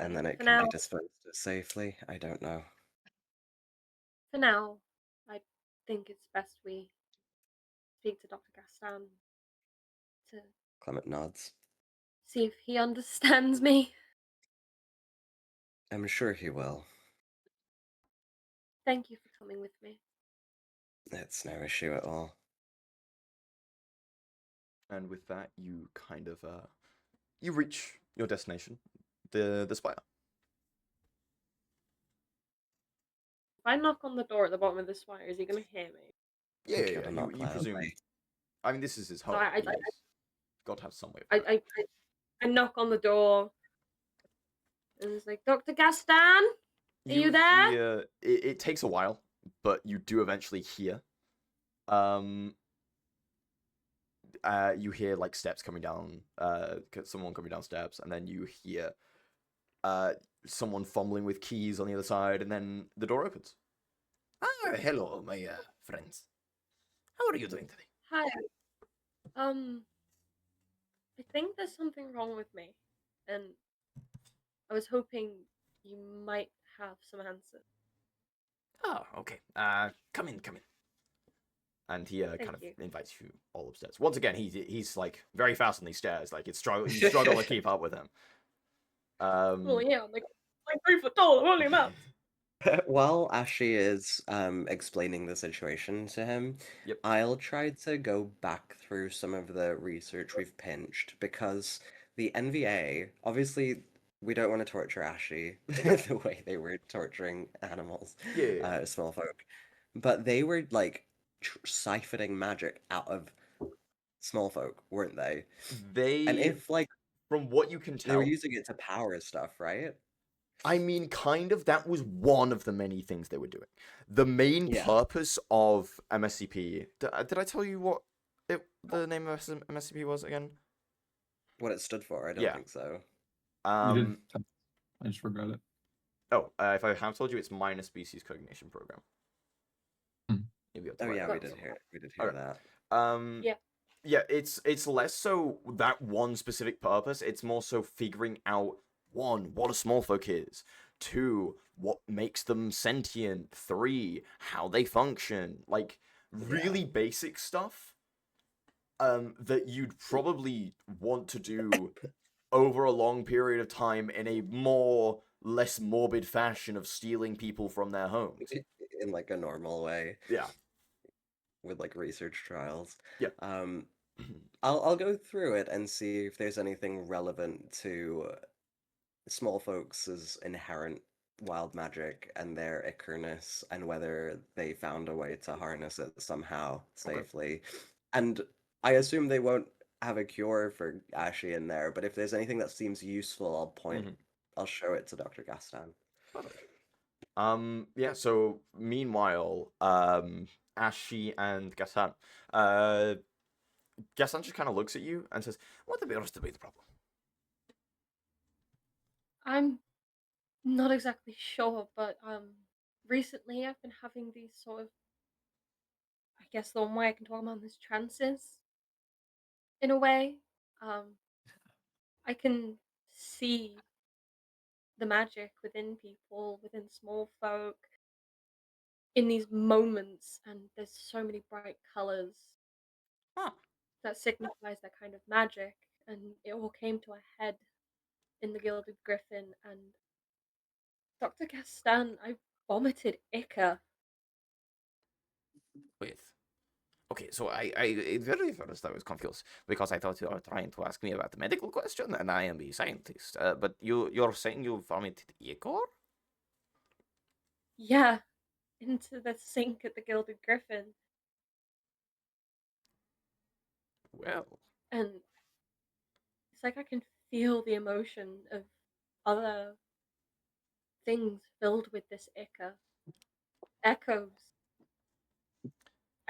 And then it For can now, be disposed of safely. I don't know. I think it's best we speak to Dr. Gaston to Clement nods. see if he understands me. I'm sure he will. Thank you for coming with me. It's no issue at all. And with that, you kind of you reach your destination, the spire. If I knock on the door at the bottom of this wire, is he gonna hear me? Yeah, I'm yeah, sure yeah. to You, knock you presume. loudly. I mean, this is his So home. He's got to have some way of I, knowing. I, I knock on the door, and it's like, Dr. Gaston, are you there? Hear it takes a while, but you do eventually hear. You hear like steps coming down, someone coming down steps, and then you hear someone fumbling with keys on the other side, and then the door opens. Hello, my friends. How are you doing today? Hi. I think there's something wrong with me, and I was hoping you might have some answers. Oh, okay. Come in, come in. And he kind Thank of you. invites you all upstairs. Once again, he's like very fast on these stairs. Like you struggle to keep up with him. Well, yeah, I'm like 3 foot tall. I'm only a mouse. While Ashi is explaining the situation to him, Yep. I'll try to go back through some of the research we've pinched because the NVA, obviously, we don't want to torture Ashi the way they were torturing animals, Yeah. small folk, but they were like siphoning magic out of small folk, weren't they? And They, if like from what you can they were tell, using it to power stuff, right? I mean, kind of. That was one of the many things they were doing. The main Yeah. purpose of MSCP. Did I tell you what the name of MSCP was again? What it stood for, I don't Yeah. think so. You did. I just forgot it. Oh, if I have told you, it's Minor Species Cognition Program. Hmm. Maybe I'll have to Oh write yeah, that we down did somewhere. hear we did hear Okay. that. Yeah. Yeah, it's less so that one specific purpose. It's more so figuring out, one, what a small folk is. Two, what makes them sentient. Three, how they function. Like really basic stuff. That you'd probably want to do over a long period of time in a more less morbid fashion of stealing people from their homes. In like a normal way Yeah. with like research trials. Yeah. I'll go through it and see if there's anything relevant to small folks' inherent wild magic and their ichorness and whether they found a way to harness it somehow safely. And I assume they won't have a cure for Ashi in there, but if there's anything that seems useful, I'll show it to Dr. Gaston. Yeah, so meanwhile, Ashi and Gassan. Gassan just kind of looks at you and says, "What appears to be the problem?" I'm not exactly sure, but recently I've been having these sort of, I guess the one way I can talk about this trances in a way. I can see the magic within people, within small folk, in these moments, and there's so many bright colors Huh. that signifies that kind of magic, and it all came to a head in the Gilded Griffin, and Dr. Castan, I vomited ichor. Wait. Okay, so at very first I was confused because I thought you were trying to ask me about the medical question, and I am the scientist. But you're saying you vomited ichor? Yeah, into the sink at the Gilded Griffin, Well, and it's like I can feel the emotion of other things filled with this ichor. Echoes.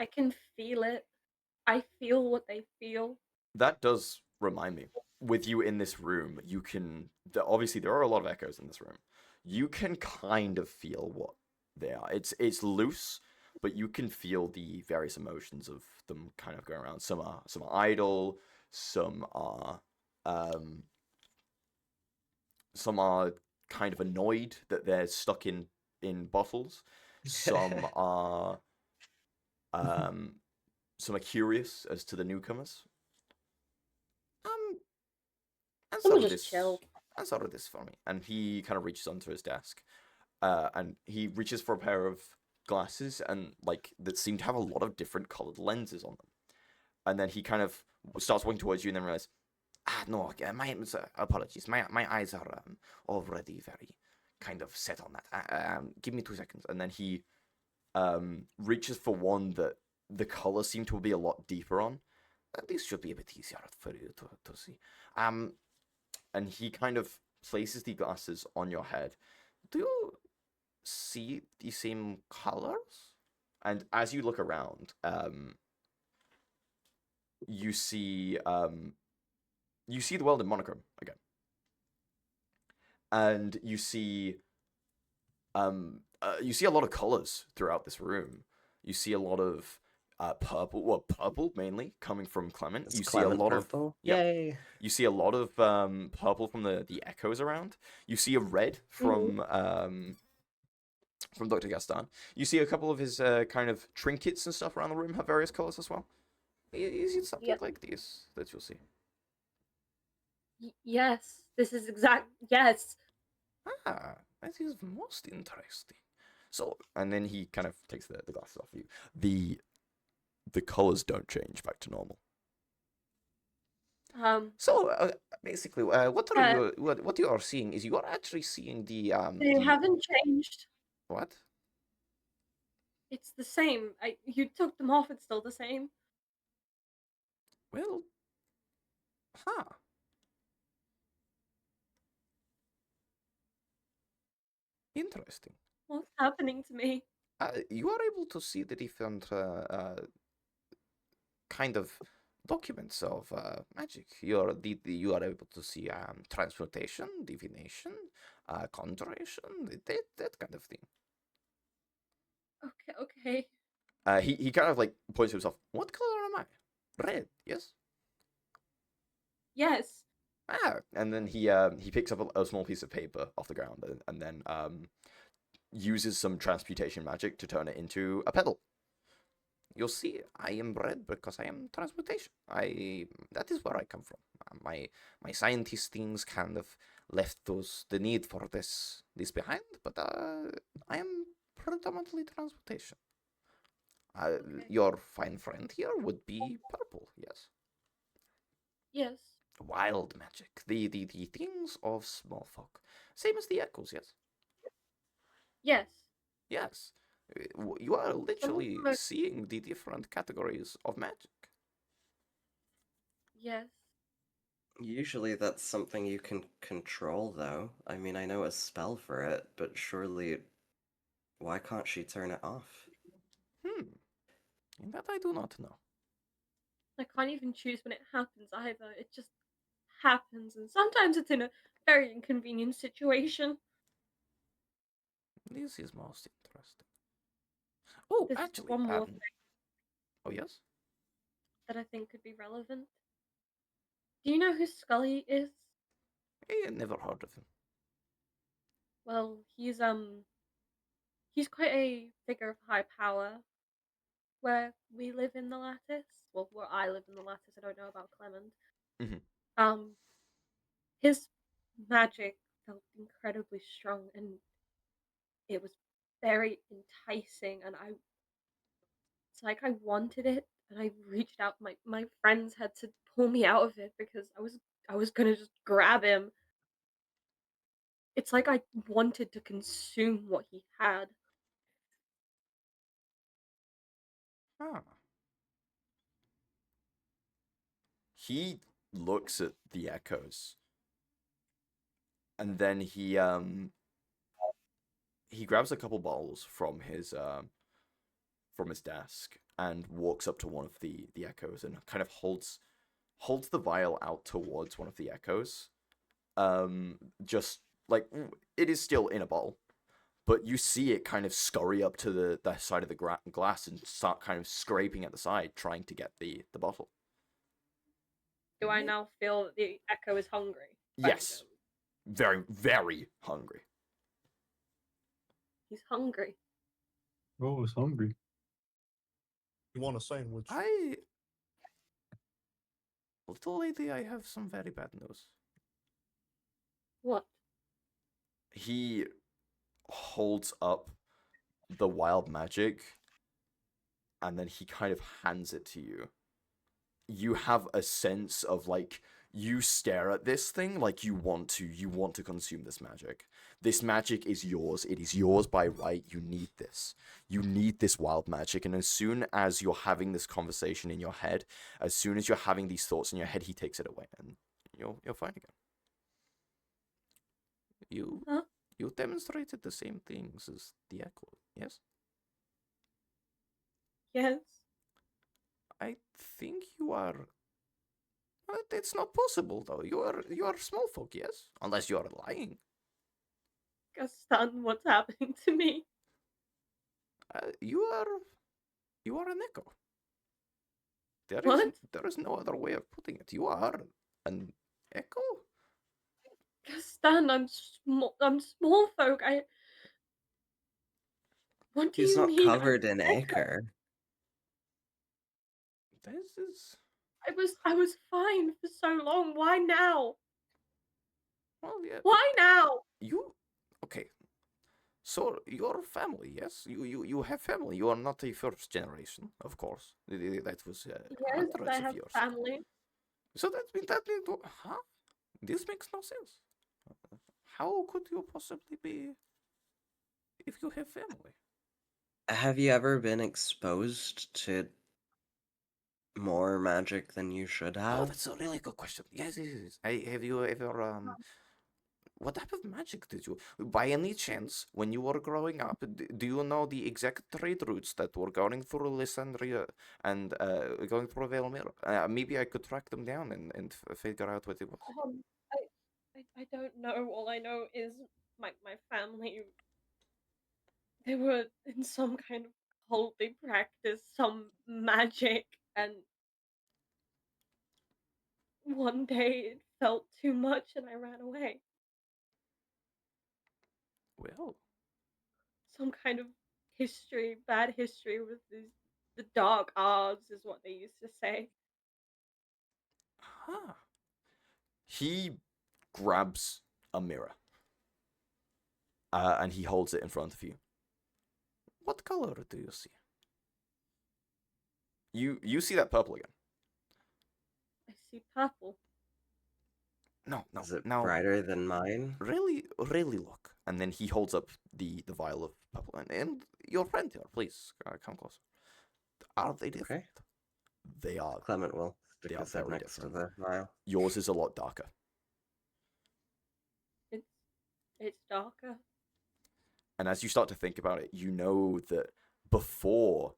I can feel it. I feel what they feel. that does remind me. With you in this room, you can. Obviously, there are a lot of echoes in this room. You can kind of feel what they are. It's loose, but you can feel the various emotions of them kind of going around. Some are idle, some are kind of annoyed that they're stuck in bottles. Some are curious as to the newcomers. Some are Answer just this. chill. Answer this for me. And he kind of reaches onto his desk, and he reaches for a pair of glasses, and like that seem to have a lot of different colored lenses on them. And then he kind of starts walking towards you, and then realizes, no, my apologies. My eyes are already very kind of set on that. Give me 2 seconds. And then he reaches for one that the color seem to be a lot deeper on. These should be a bit easier for you to see. And he kind of places the glasses on your head. Do you see the same colors? And as you look around, you see the Weldon monochrome again. And you see you see a lot of colors throughout this room. You see a lot of purple, well, purple mainly coming from Clement. It's You see a Clement lot purple. of yep. Yay! You see a lot of purple from the echoes around. You see a red from Dr. Gaston. You see a couple of his kind of trinkets and stuff around the room have various colors as well. Is it something Yep. like this that you'll see? Yes, this is exact. Yes. Ah, that is most interesting. So, and then he kind of takes the glasses off you. The colors don't change back to normal. So basically, what you are seeing is you are actually seeing They the haven't changed. what? It's the same. You took them off. It's still the same. Well, huh. Interesting. What's happening to me? You are able to see the different kind of documents of magic. You are able to see transmutation, divination, conjuration, that kind of thing. Okay. He kind of like points to himself. What color am I? Red. Yes. Yes. And then he picks up a small piece of paper off the ground and then uses some transmutation magic to turn it into a pedal. You'll see, I am red because I am transmutation. That is where I come from. My scientist things kind of left the need for this behind, but I am predominantly transmutation. Okay. Your fine friend here would be purple, yes. Yes. Wild magic, the things of small folk, same as the echoes, yes. Yes. Yes, you are literally them are- seeing the different categories of magic. Yes. Usually that's something you can control, though. I mean, I know a spell for it, but surely... Why can't she turn it off? That I do not know. I can't even choose when it happens either. It just happens, and sometimes it's in a very inconvenient situation. This is most interesting. Oh, There's actually, one more thing oh yes? that I think could be relevant. Do you know who Scully is? I never heard of him. Well, he's quite a figure of high power where we live in the Lattice. Well, where I live in the Lattice. I don't know about Clement. Mhm. His magic felt incredibly strong, and it was very enticing, and it's like I wanted it, and I reached out. My friends had to pull me out of it because I was gonna just grab him. It's like I wanted to consume what he had. Ah. He looks at the echoes, and then he grabs a couple bottles from his desk and walks up to one of the echoes and kind of holds the vial out towards one of the echoes. Just like it is still in a bottle, but you see it kind of scurry up to the side of the glass and start kind of scraping at the side, trying to get the bottle. Do I now feel that the echo is hungry? Yes. Very, very hungry. He's hungry. Oh, it's hungry. You want a sandwich? Little lady, I have some very bad news. What? He holds up the wild magic, and then he kind of hands it to you. You have a sense of like you stare at this thing like you want to consume this magic. This magic is yours. It is yours by right. You need this. You need this wild magic. And as soon as you're having this conversation in your head, as soon as you're having these thoughts in your head, he takes it away, and you're fine again. You demonstrated the same things as the echo, yes? Yes. I think you are. It's not possible though. You are small folk, yes? Unless you are lying. Gaston, what's happening to me? You are an echo. What? There is no other way of putting it. You are an echo. Gaston, I'm small folk. What do He's you not mean? covered in Echo? ichor. This is I was fine for so long. Why now? well, yeah. Why now? You okay? So your family, yes, you have family. You are not a first generation, of course. That was Yes, hundreds I of have years. family. So huh? This makes no sense. How could you possibly be if you have family? Have you ever been exposed to more magic than you should Oh, have? that's a really good question. Yes, yes, yes. Have you ever what type of magic did you, by any chance, when you were growing up, do you know the exact trade routes that were going through Lysandria and going through Velmir? Maybe I could track them down and figure out what it was. I don't know. All I know is my family, they were in some kind of cult. They practiced some magic, and one day it felt too much, and I ran away. Well, Some kind of history, bad history with the dark arts is what they used to say. huh. He grabs a mirror and he holds it in front of you. What color do you see? You see that purple again. I see purple. No, no, Is it no. brighter than mine? Really, really look. And then he holds up the vial of purple. And your friend here, please, come closer. Are they different? Okay. They are. Clement will stick They are his head very next different. to the vial. Yours is a lot darker. It's darker. And as you start to think about it, you know that before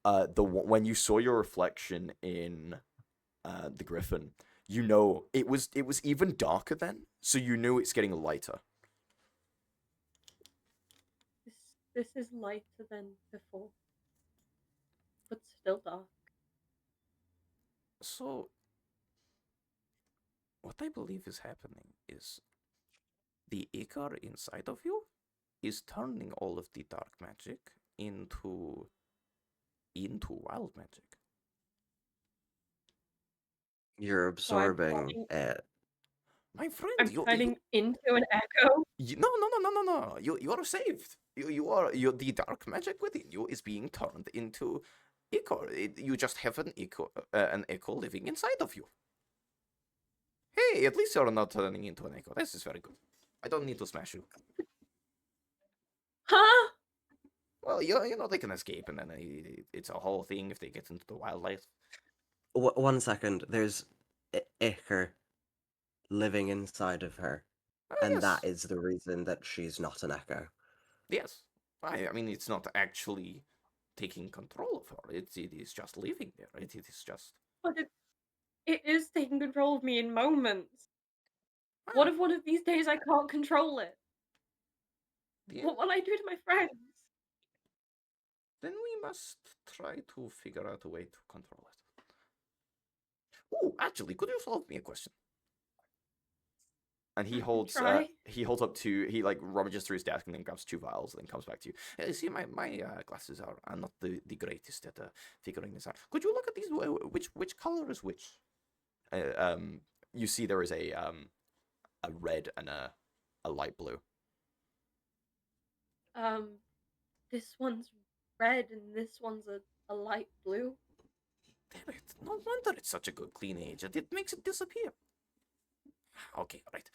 when you saw your reflection in the griffin, you know it was even darker then, so you knew it's getting lighter. This is lighter than before, but still dark. So what I believe is happening is the ichor inside of you is turning all of the dark magic into wild magic. You're So I'm absorbing turning, it. My friend, I'm turning into an echo. no. You are saved. You the dark magic within you is being turned into ichor. You just have an echo living inside of you. Hey, at least you're not turning into an echo. This is very good. I don't need to smash you. Huh? Well, you know they can escape, and then it's a whole thing if they get into the wildlife. 1 second. There's ichor living inside of her, and Yes. that is the reason that she's not an echo. Yes. I mean, it's not actually taking control of her. It is just living there. It is just. But it is taking control of me in moments. What if one of these days I can't control it? Yeah. What will I do to my friends? Then we must try to figure out a way to control it. Oh, actually, could you solve me a question? And he holds Try. he holds up two. He like rummages through his desk and then grabs two vials and then comes back to you. Hey, see, my glasses are not the greatest at figuring this out. Could you look at these? Which color is which? You see there is a red and a light blue. This one's red and this one's a light blue. Damn it! No wonder it's such a good clean agent. It makes it disappear. Okay, right.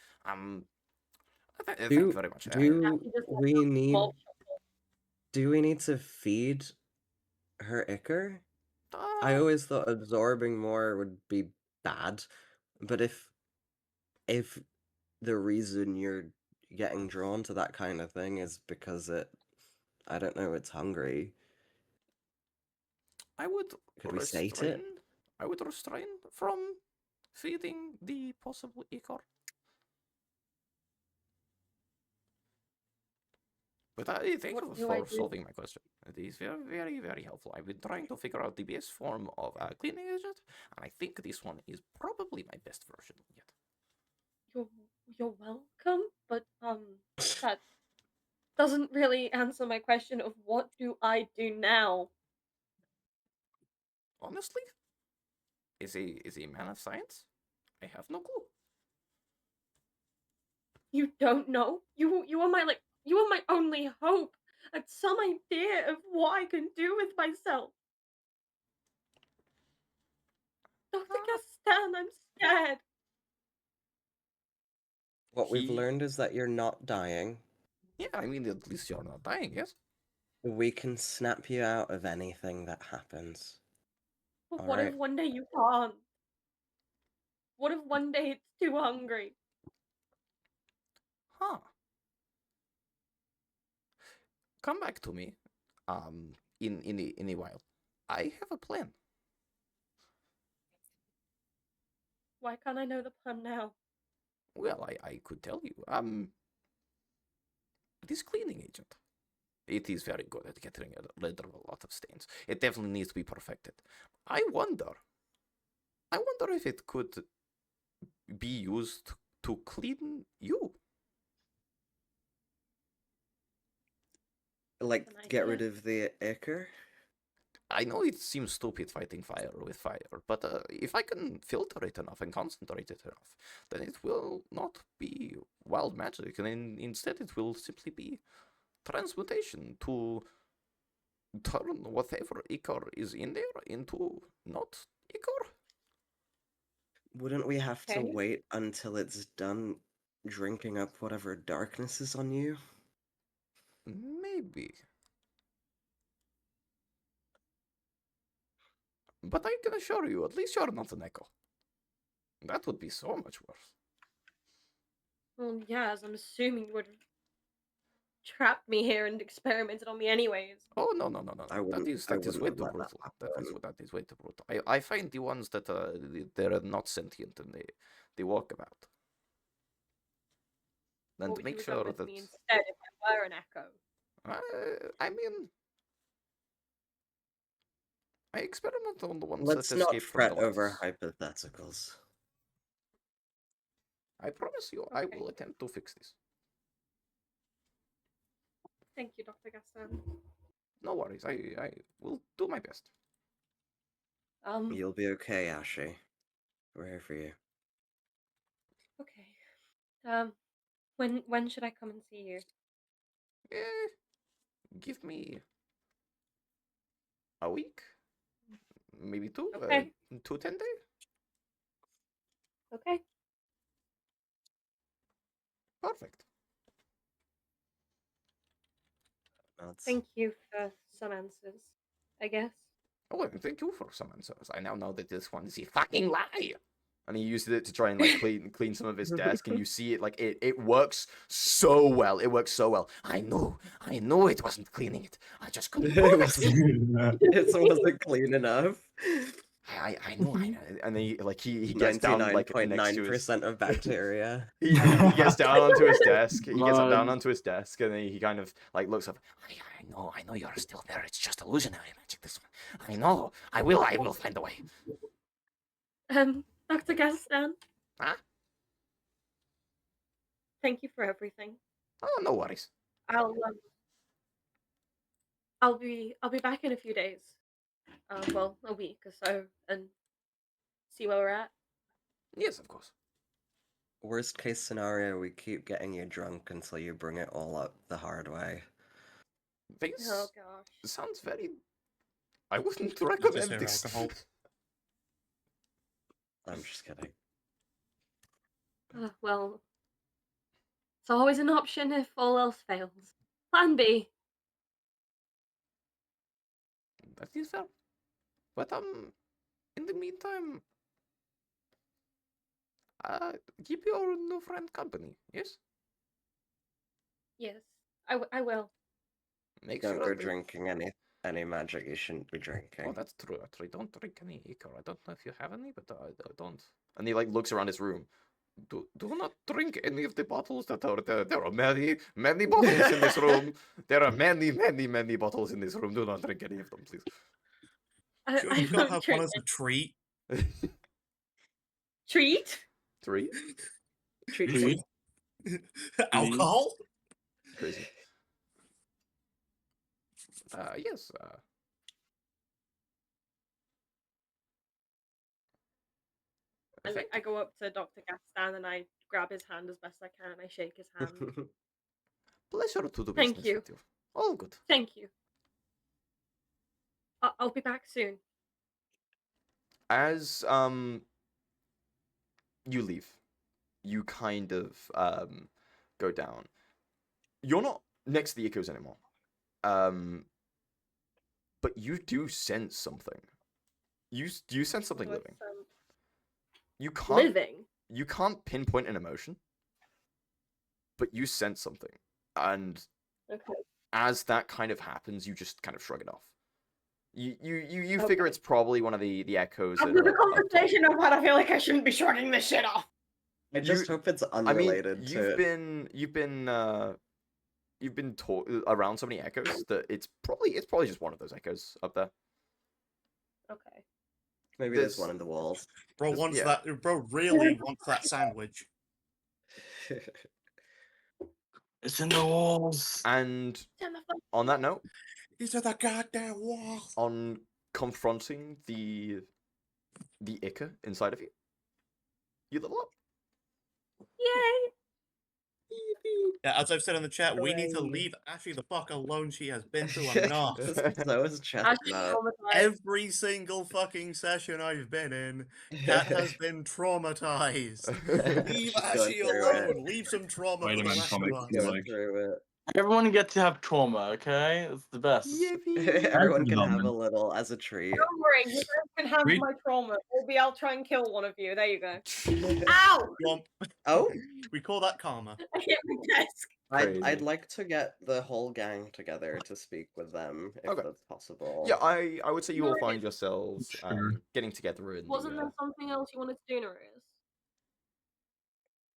Thank you very much. Do He just we need small do we need to feed her ichor? I Uh, always thought absorbing more would be bad, but if the reason you're getting drawn to that kind of thing is because I don't know, it's hungry. I would Could we sate it? I would restrain from feeding the possible ichor. But I thank you What do I for do? solving my question. It is very, very, very helpful. I've been trying to figure out the best form of cleaning agent, and I think this one is probably my best version yet. You're you're welcome, but that doesn't really answer my question of what do I do now? Honestly, is a man of science? I have no clue. You don't know? You are my you are my only hope at some idea of what I can do with myself. Dr. Gaston, I'm scared. What we've He, learned is that you're not dying. yeah, I mean, at least you're not dying, yes? We can snap you out of anything that happens. But what if Alright? one day you can't? What if one day it's too hungry? Huh. Come back to me, in a while. I have a plan. Why can't I know the plan now? Well, I could tell you. This cleaning agent. It is very good at getting rid of a lot of stains. It definitely needs to be perfected. I wonder if it could be used to clean you. Like, An get idea. rid of the ichor? I know it seems stupid fighting fire with fire, but if I can filter it enough and concentrate it enough, then it will not be wild magic, and instead it will simply be transmutation to turn whatever ichor is in there into not ichor. Wouldn't we have to Okay. wait until it's done drinking up whatever darkness is on you? Maybe. But I can assure you, at least you're not an echo. That would be so much worse. Well, yeah, as I'm assuming you would have trapped me here and experimented on me anyways. Oh no no no no! I no. wouldn't- That I is wouldn't way have too let that brutal. happen. That is way too brutal. I find the ones that they're not sentient and they walk about. And What to would you make have done sure with that me instead if I were an echo? I mean, I experiment on the ones Let's that not escape from the fret over lights. hypotheticals. I promise you, I will attempt to fix this. Thank you, Dr. Gaston. No worries. I will do my best. You'll be okay, Ashi. We're here for you. Okay. When should I come and see you? Give me a week, maybe two. Okay. 10 days. Okay. Perfect. Thank you for some answers, I guess. Oh, and thank you for some answers. I now know that this one is a fucking lie. And he used it to try and like clean some of his desk, and you see it like it works so well. It works so well. I knew it wasn't cleaning it. I just couldn't prove it. It wasn't clean enough. I know. And he gets down like next to his 99.9% of bacteria. he gets down onto his desk. He gets down Man. onto his desk, and then he kind of like looks up. I know you're still there. It's just illusionary magic. This one. I know. I will find a way. Dr. Gaston. Huh? Thank you for everything. Oh, no worries. I'll be back in a few days. Well, a week or so, and see where we're at. Yes, of course. Worst case scenario, we keep getting you drunk until you bring it all up the hard way. This Oh gosh. sounds very. I wouldn't Just recommend hear this. alcohol. I'm just kidding. Well, it's always an option if all else fails. Plan B. That is fair. But in the meantime, keep your new friend company. Yes. Yes, I will. Make Don't sure go that they- drinking any magic you shouldn't be drinking. Oh, that's true. Actually, don't drink any ichor. I don't know if you have any, but I don't. And he like looks around his room. Do not drink any of the bottles that are there. There are many, many bottles in this room. There are many, many, many bottles in this room. Do not drink any of them, please. Sure, I you can't don't have drink one as a treat. treat. Three? Treat. Alcohol? Crazy. Yes. I go up to Dr. Gaston and I grab his hand as best I can. I shake his hand. Pleasure to do Thank business you. with you. All good. Thank you. I'll be back soon. As you leave, you kind of go down. You're not next to the echoes anymore. But you do sense something. You sense something So living. it's, You can't living. you can't pinpoint an emotion, but you sense something. And Okay. as that kind of happens, you just kind of shrug it off. You Okay. figure it's probably one of the echoes that After the are up top. conversation I've had, I feel like I shouldn't be shrugging this shit off. I just hope it's I mean, unrelated you've to. been taught around so many echoes that it's probably just one of those echoes up there. Okay. Maybe there's this- one in the walls. Bro This- wants yeah. that. Bro really wants that sandwich. It's in the walls. And Turn the fuck- on that note, These are the goddamn walls. on confronting the Ica inside of you, you level up. Yay! Yeah, as I've said in the chat, we need to Hooray. leave Ashley the fuck alone. She has been through enough. So is Actually, Chestnut. traumatized. Every single fucking session I've been in, Cat has been traumatized. Leave She's going Ashley through it. alone. Leave some trauma for the Spider-Man rest comic of us. book. Go Like- through it. Everyone gets to have trauma, okay? It's the best. Everyone can have a development. little as a treat. Don't worry, you guys can have Wait. my trauma. Maybe I'll try and kill one of you. There you go. Ow! Womp. Oh, We call that karma. I hit my desk. I'd Crazy. like to get the whole gang together to speak with them if Okay. that's possible. Yeah, I would say you will Nice. find yourselves Sure. getting together in Wasn't the, there something else you wanted to do, Nereus?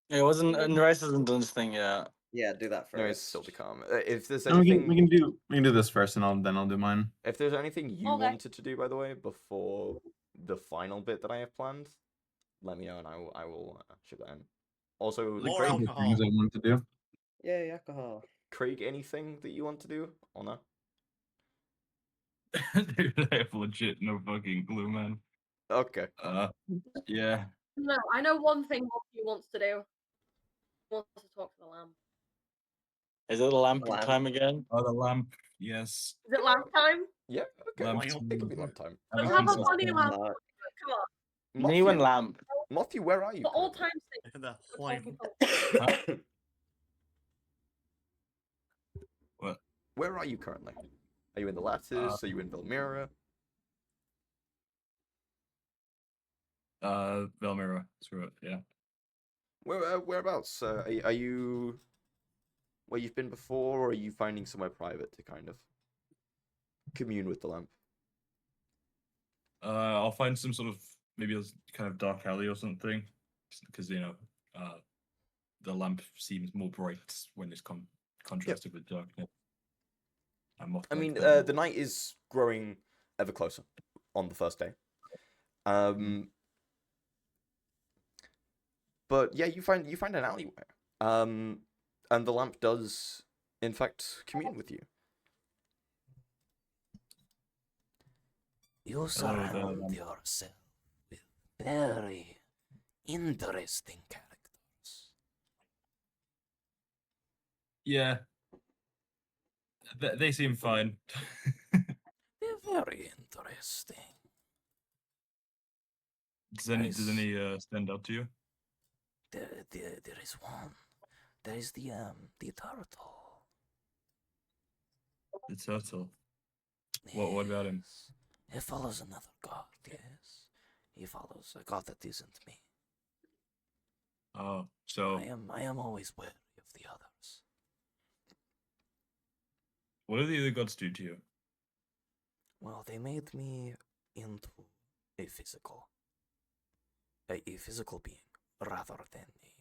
It wasn't. Yeah. Nereus hasn't done this thing yet. Yeah, do that no, it's first. still to come. If there's No, we anything, can do this first, and then I'll do mine. if there's anything you Okay. wanted to do, by the way, before the final bit that I have planned, let me know and I will ship that in. Also, More Craig, alcohol. Things I wanted to do. Yay, alcohol. Craig, anything that you want to do or no? Dude, I have legit no fucking clue, man. Okay. Yeah. No, I know one thing Matthew wants to do. He wants to talk to the lamb. Is it the lamp Lamp. time again? Oh, the lamp. Yes. Is it lamb time? Yeah. Okay. Lamp It could be time. lamp time. Let's Haven't have a seen funny since lamb. Not- Come on. Me and lamp. Matthew, where are you? For all currently? time's sake. The we're horrible. talking What? Where are you currently? Are you in the Lattice? Are you in Valmira? Velmira. Screw it. Yeah. Whereabouts? Are you where you've been before, or are you finding somewhere private to kind of commune with the lamp? I'll find some sort of maybe a kind of dark alley or something, because the lamp seems more bright when it's contrasted with darkness. I mean, the night is growing ever closer on the first day. But yeah, you find an alleyway. And the lamp does, in fact, commune with you. You surround yourself with very interesting characters. Yeah. They seem fine. They're very interesting. Does any stand out to you? There is one. There is the turtle. The turtle. What about him? Yes. He follows another god, yes. He follows a god that isn't me. Oh, so I am always wary of the others. what do the other gods do to you? Well, they made me into a physical being rather than a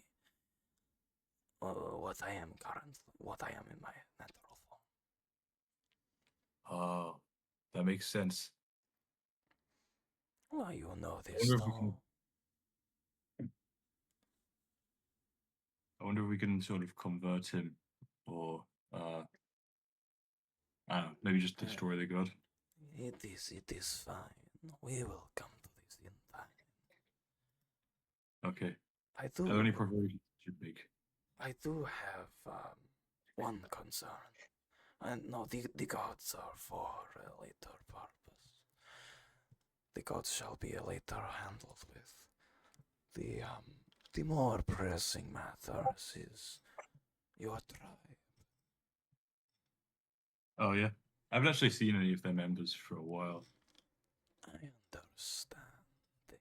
what I am in my natural form. Oh, that makes sense. Well, you know I this wonder if we can. though. I wonder if we can sort of convert him, or I don't know, maybe just destroy the god. It is fine. We will come to this in time. Okay. I Are there any do. provisions you make? I do have one concern. And no, the gods are for a later purpose. The gods shall be later handled with. The more pressing matters is your tribe. Oh yeah, I haven't actually seen any of their members for a while. I understand. They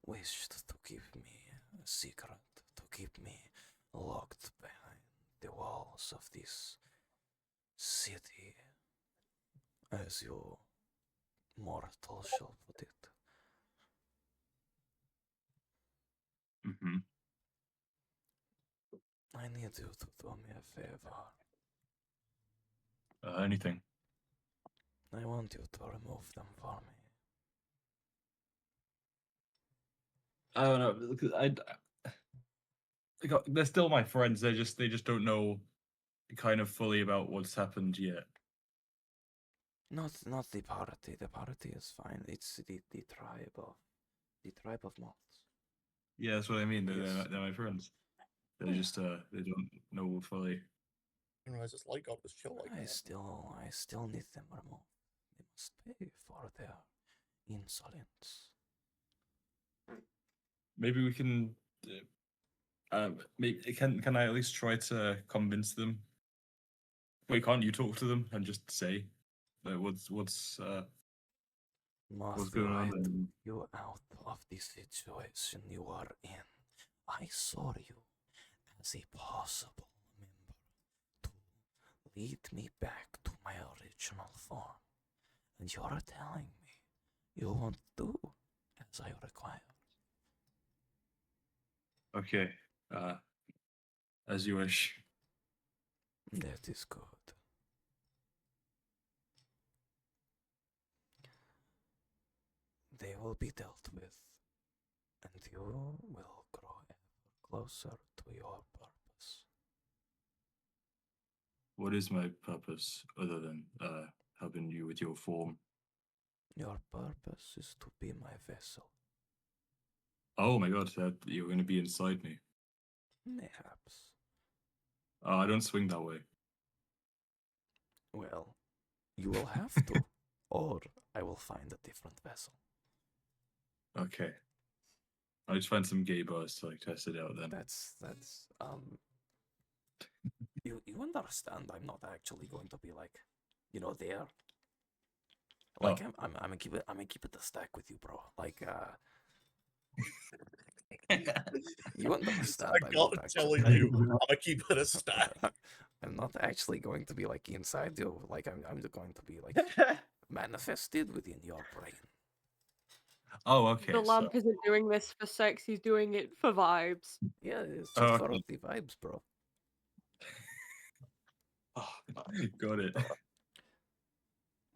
wished to keep me a secret, to keep me locked behind the walls of this city, as you mortal shall put it. Mm-hmm. I need you to do me a favor. Anything? I want you to remove them for me. I don't know. Because they're still my friends. They just don't know kind of fully about what's happened yet. Not the party. The party is fine. It's the tribe of moths. Yeah, that's what I mean. Yes. They're my friends. They just they don't know fully. I didn't realize this light god was chill like I that. still need them removed. They must pay for their insolence. Maybe we can. Maybe can I at least try to convince them? Wait, can't you talk to them and just say what's Must going on? right And you out of the situation you are in. I saw you as a possible member to lead me back to my original form. And you're telling me you won't do as I require. okay, as you wish. That is good. They will be dealt with, and you will grow ever closer to your purpose. What is my purpose other than helping you with your form? Your purpose is to be my vessel. Oh my god, that you're going to be inside me. Mayhaps. I don't swing that way. Well, you will have to, or I will find a different vessel. Okay. I'll just find some gay bars to like test it out then. That's you understand I'm not actually going to be like, there. Like Oh. I'm gonna keep it a stack with you, bro. Like you understand I I'm got not telling actually you, I'm gonna keep it a stack. I'm not actually going to be like inside you. Like I'm going to be like manifested within your brain. Oh, okay. The lamp isn't doing this for sex, he's doing it for vibes. Yeah, it's just Oh, for okay. the vibes, bro. Oh, got it.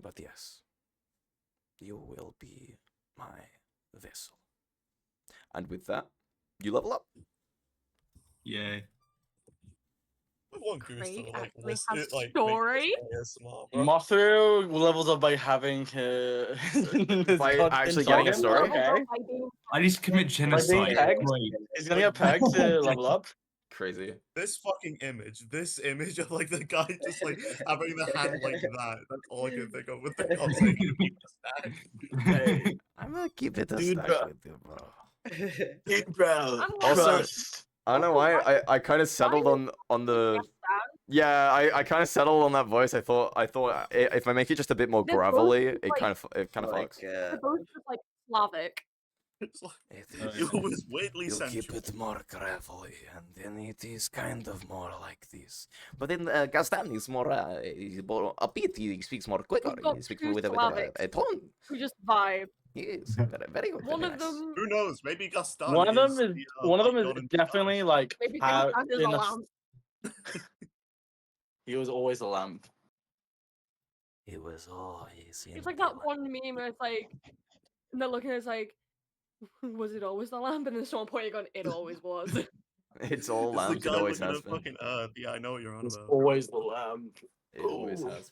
But yes, you will be my vessel. And with that, you level up. Yay. I want Goose to Great, like actually listen, has like story. make this ASMR, bro. Mothru levels up by having his By god actually inside getting a him, story? Okay. I need to commit By being genocide. pegged, Great. he's gonna get pegged to level up. Crazy. This fucking image, of like the guy just like having the hand like that. That's all I can think of with the god saying keep the stack. Hey, I'm gonna keep it a Dude, stack bro. with you, bro. dude, bro. I'm Also- trust. I don't know why I kind of settled on the yeah I kind of settled on that voice. I thought if I make it just a bit more They're both gravelly, just, it like- kind of Like, fucks. They're both just like Slavic. It's like, It it was weirdly You sensual. keep it more gravelly, and then it is kind of more like this. But then Gaston is more upbeat. He speaks more quicker. We've got He speaks two with a better Slavics. tone. We just vibe. He is very, very good. One very of nice. them, Who knows? Maybe Gaston One of them is is the, one of them light is god in definitely disguise. like maybe how Gaston is a in a, lamp. he was always a lamp. It was always in It's like the that one meme where it's like, and they're looking at it's like, was it always the lamp? And then someone pointing going, it always was. It's all It's the lamps. It guy always looking has at been. fucking Earth. Yeah, I know what you're on It's about. always the lamp. It always Ooh. has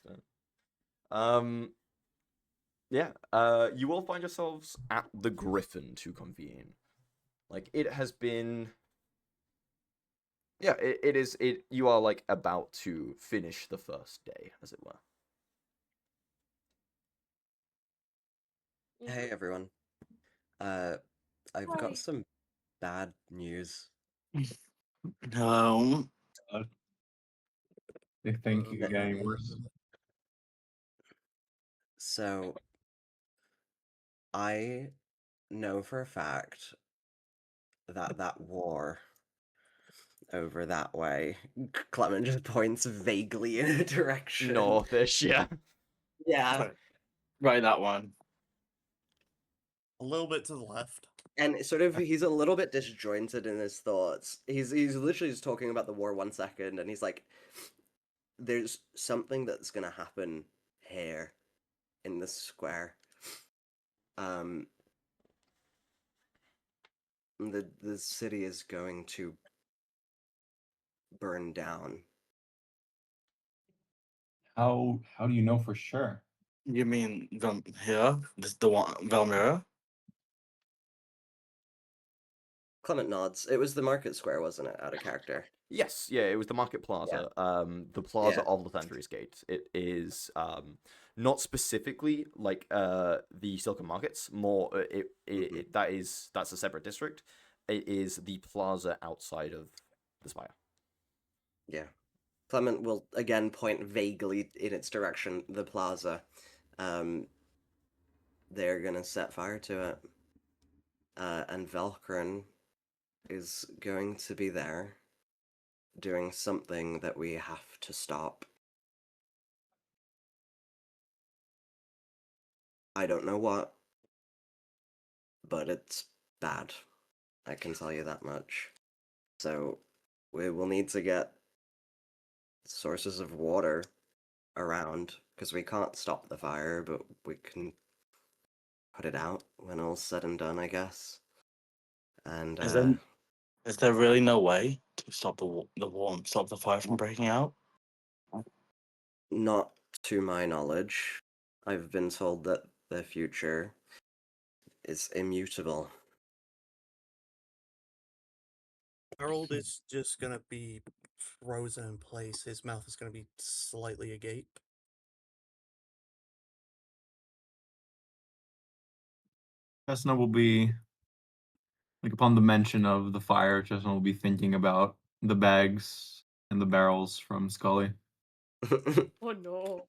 been. Yeah. You all find yourselves at the Griffin to convene. Like it has been. Yeah, it is. It you are like about to finish the first day, as it were. Hey everyone. I've Hi. got some bad news. No. They think you Uh, could get any worse. So I know for a fact that that war over that way, Clement just points vaguely in a direction. Northish, yeah. Yeah. Right, that one. A little bit to the left. And sort of he's a little bit disjointed in his thoughts. He's literally just talking about the war 1 second and he's like, there's something that's gonna happen here in the square. The city is going to burn down. How do you know for sure? You mean here? This the one Valmira? Clement nods. It was the market square, wasn't it? Out of character. Yes, yeah, it was the Market Plaza. The plaza Yeah. of Lathandri's Gate. It is not specifically like the Silken Markets. More, that's a separate district. It is the plaza outside of the spire. Yeah. Clement will again point vaguely in its direction, the plaza. They're gonna set fire to it. And Valkyrin is going to be there doing something that we have to stop. I don't know what, but it's bad. I can tell you that much. So we will need to get sources of water around because we can't stop the fire, but we can put it out when all's said and done, I guess. And Is there really no way to stop the war and stop the fire from breaking out? not to my knowledge. I've been told that the future is immutable. Harold is just gonna be frozen in place. His mouth is gonna be slightly agape. Chestnut will be like upon the mention of the fire, Chestnut will be thinking about the bags and the barrels from Scully. Oh no.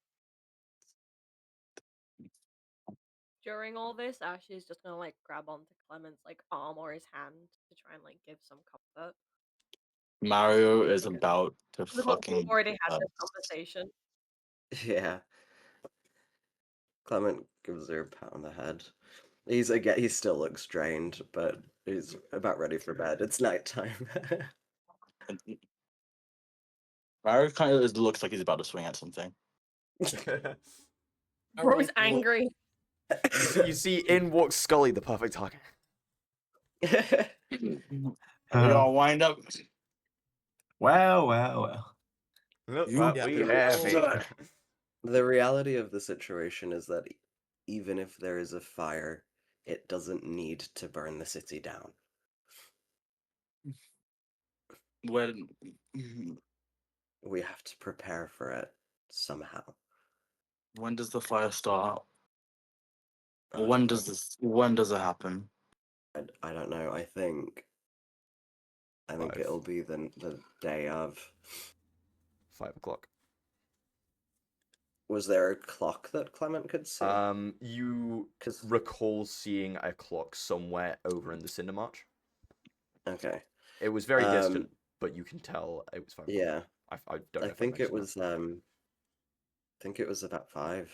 During all this, Ash is just gonna like grab onto Clement's like arm or his hand to try and like give some comfort. Mario is Okay. about to We've fucking. already had this conversation. Yeah. Clement gives her a pat on the head. He still looks drained, but he's about ready for bed. It's nighttime. Mario kind of looks like he's about to swing at something. Bro's angry. You see, in walks Scully, the perfect target. And we all wind up. Well. Look You what Yeah, we the have real- here. The reality of the situation is that even if there is a fire, it doesn't need to burn the city down. When We have to prepare for it somehow. when does the fire start? Uh, When does it happen? I don't know. I think Five. it'll be the day of. 5 o'clock. Was there a clock that Clement could see? You 'Cause- recall seeing a clock somewhere over in the Cinder March. Okay. It was very distant, but you can tell it was 5 o'clock. Yeah. I don't know I if think it mentioned that. was I think it was about 5.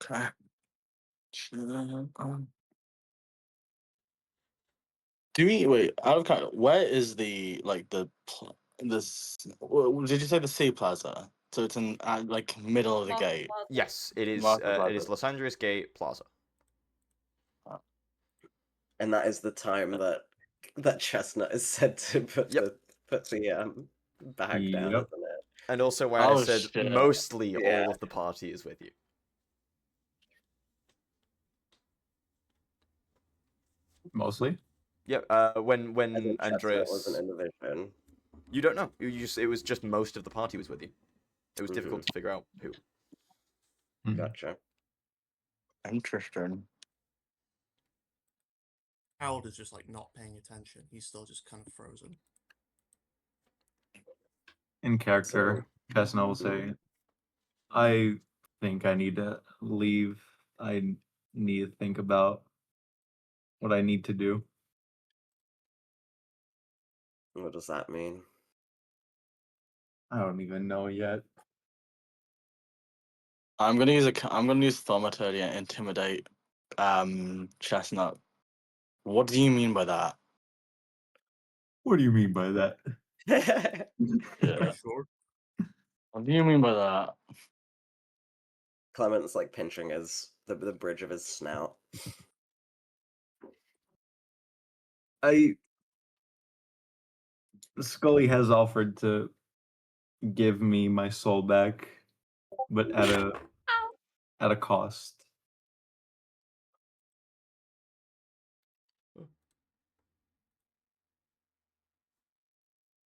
Okay. Do we wait? Out of where is the this? Did you say the Sea Plaza? So it's in like middle of the Market gate. Plaza. Yes, it is. Market It is Plaza. Los Angeles Gate Plaza. And that is the time that Chestnut is said to put Yep. the bag down, Yep. isn't it? And also where I Oh, said shit. mostly Yeah. all of the party is with you. Mostly. Yep. When I think Chestnut Andreas, wasn't in the vision. you don't know. It was just most of the party was with you. It was difficult to figure out who. Mhm. Gotcha. Interesting. Harold is just like not paying attention. He's still just kind of frozen. In character, Chestnut will say, I think I need to leave. I need to think about what I need to do. What does that mean? I don't even know yet. I'm gonna use thaumaturgy and intimidate Chestnut. What do you mean by that? What do you mean by that? Yeah. Sure. What do you mean by that? Clement's like pinching the bridge of his snout. Scully has offered to give me my soul back, but at a cost.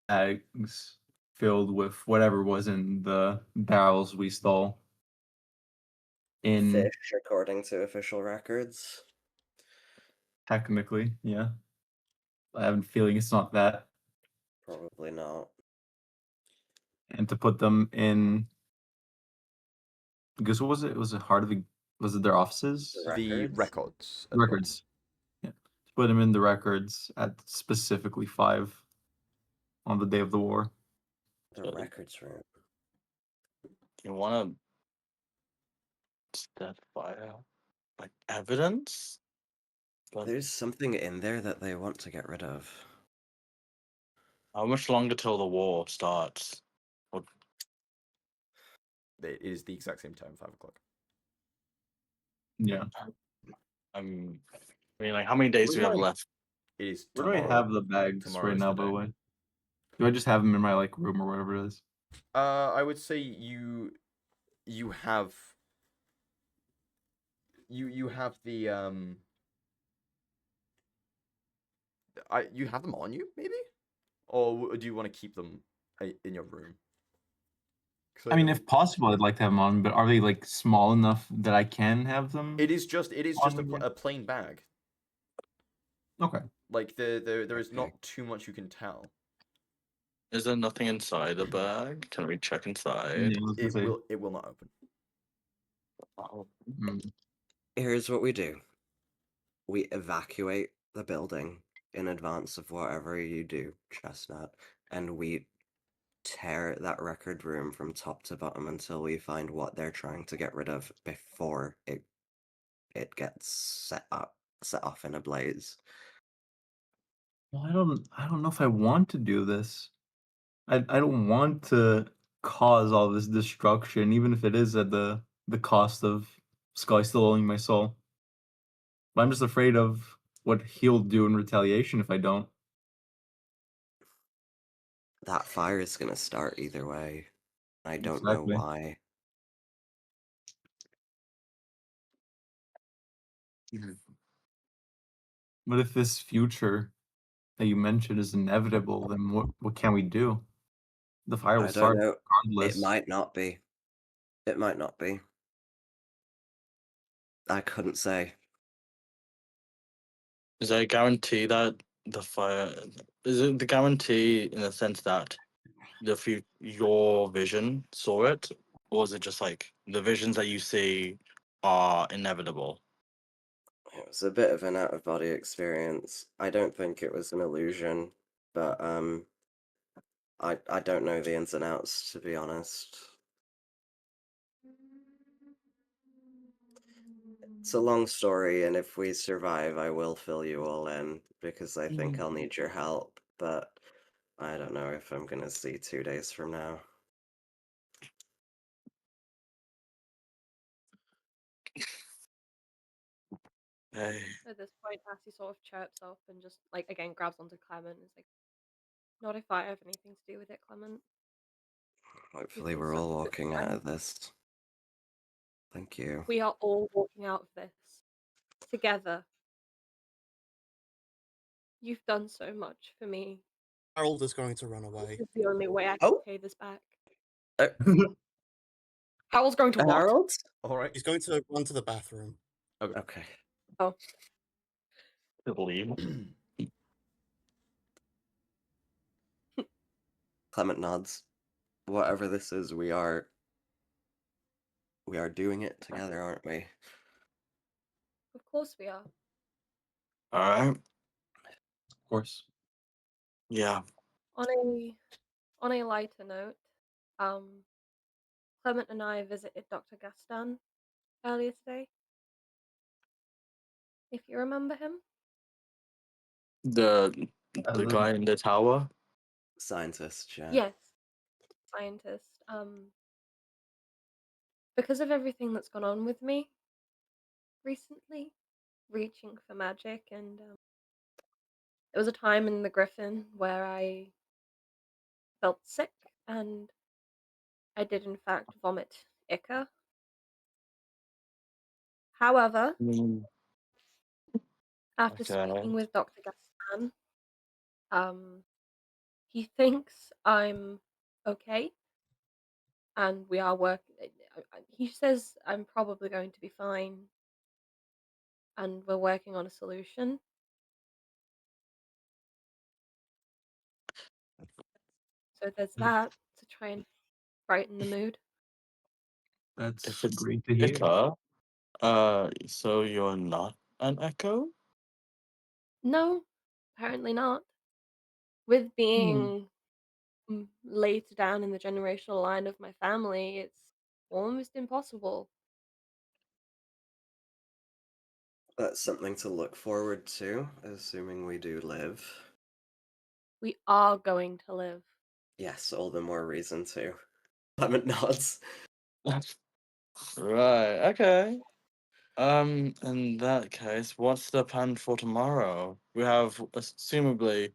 Bags filled with whatever was in the barrels we stole. In Fish, according to official records. technically, yeah. I have a feeling it's not that. Probably not. And to put them in, because what was it? Was it was it their offices? The Records? records. Records. Yeah. To put them in the records at specifically 5 on the day of the war. The records room. You wanna set fire like evidence? But There's something in there that they want to get rid of. how much longer till the war starts? It is the exact same time, 5 o'clock. Yeah. I mean, like how many days do we have Where do I- left? It is Where do I tomorrow. have the bags Tomorrow right is now, the by the day. way? Do I just have them in my like room or whatever it is? I would say you have you have the you have them on you maybe, or do you want to keep them in your room? 'Cause I mean, don't- if possible, I'd like to have them on, but are they like small enough that I can have them? it is just on me? a plain bag. Okay. Like there is Okay. not too much you can tell. Is there nothing inside the bag? Can we check inside? Yeah, I was gonna say, It will not open. Oh, Here's what we do. We evacuate the building in advance of whatever you do, Chestnut, and we tear that record room from top to bottom until we find what they're trying to get rid of before it gets set off in a blaze. well, I don't know if I want to do this. I don't want to cause all this destruction, even if it is at the cost of Sky still owning my soul. But I'm just afraid of what he'll do in retaliation if I don't. That fire is gonna start either way. I don't Exactly. know why. But if this future that you mentioned is inevitable, then what can we do? The fire will I don't start know. regardless. It might not be. It might not be. I couldn't say. is there a guarantee that the fire? Is it the guarantee in the sense that your vision saw it, or is it just like the visions that you see are inevitable? It was a bit of an out-of-body experience. I don't think it was an illusion, but I don't know the ins and outs, to be honest. It's a long story, and if we survive, I will fill you all in because I think I'll need your help. But I don't know if I'm gonna see 2 days from now. Hey. At this point, Assy sort of chirps off and just like again grabs onto Clement and is like, "Not if I have anything to do with it, Clement. Hopefully, been we're such all a good walking out friend. of this. Thank you. We are all walking out of this together. You've done so much for me. Harold is going to run This away. is the only way I can Oh. pay this back." Uh, Harold's going to what? Harold? All right. He's going to run to the bathroom. Okay. Oh, Leave. Clement nods. Whatever this is, we are doing it together, aren't we? of course we are. All right. Of course. Yeah. On a lighter note, Clement and I visited Dr. Gaston earlier today. If you remember him. The the- guy in the tower. Scientist, yeah. Yes, scientist. Because of everything that's gone on with me recently, reaching for magic, and there was a time in the Griffin where I felt sick, and I did in fact vomit ichor. However, after Okay. speaking with Dr. Gaston, he thinks I'm okay, and we are working. He says I'm probably going to be fine, and we're working on a solution. So there's that to try and brighten the mood. That's If it's great to hear. Echo, so you're not an Echo? No, apparently not. With being later down in the generational line of my family, it's almost impossible. That's something to look forward to, assuming we do live. We are going to live. Yes, all the more reason to. Clement nods. Right. Okay. In that case, what's the plan for tomorrow? We have assumably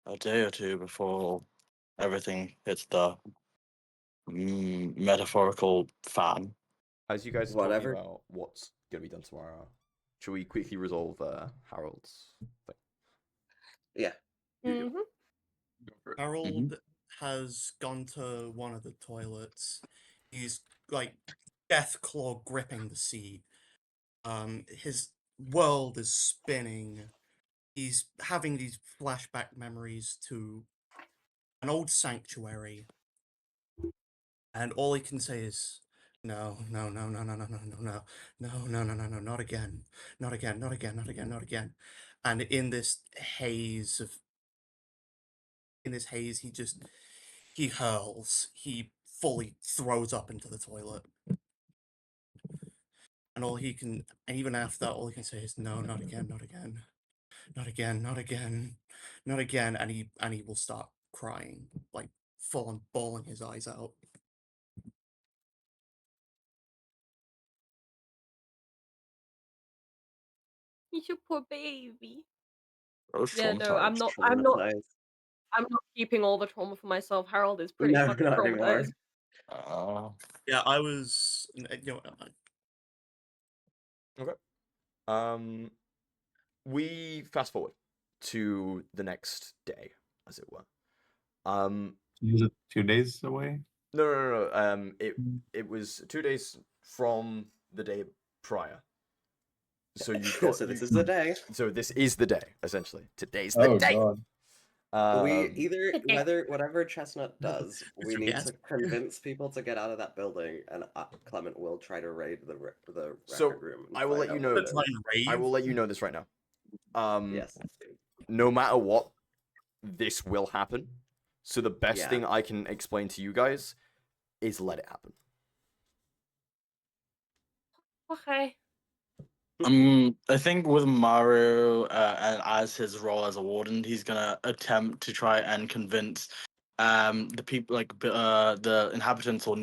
a day or two before everything hits the metaphorical fan. As you guys are Whatever. talking about what's going to be done tomorrow, should we quickly resolve Harold's thing? Yeah. Hmm. Go for it. Harold has gone to one of the toilets. He's like death claw gripping the seat. His world is spinning. He's having these flashback memories to an old sanctuary. And all he can say is, no, no, no, no, no, no, no, no, no, no, no, no, no, no, not again. Not again, not again, not again, not again. And in this haze, he hurls. He fully throws up into the toilet. And even after that, all he can say is, no, not again, not again. Not again, not again, not again. And he will start crying, like full on bawling his eyes out. He's your poor baby. Those Yeah, no, I'm not. Traumatized. I'm not keeping all the trauma for myself. Harold is pretty No, fucking not anymore. traumatized. Yeah, I was, Okay. We fast forward to the next day, as it were. Is it 2 days away? No. It was 2 days from the day prior. So you've got. So this is the day. So this is the day, essentially. Today's the day. God. We either Today. whatever Chestnut does, we need Yes. to convince people to get out of that building, and Clement will try to raid the record So, room. and I will find let you out know what it It's is. like I will rave. let you know this right now. Yes. No matter what, this will happen. So the best Yeah. thing I can explain to you guys is let it happen. Okay. I think with Maru and as his role as a warden, he's gonna attempt to try and convince the people the inhabitants or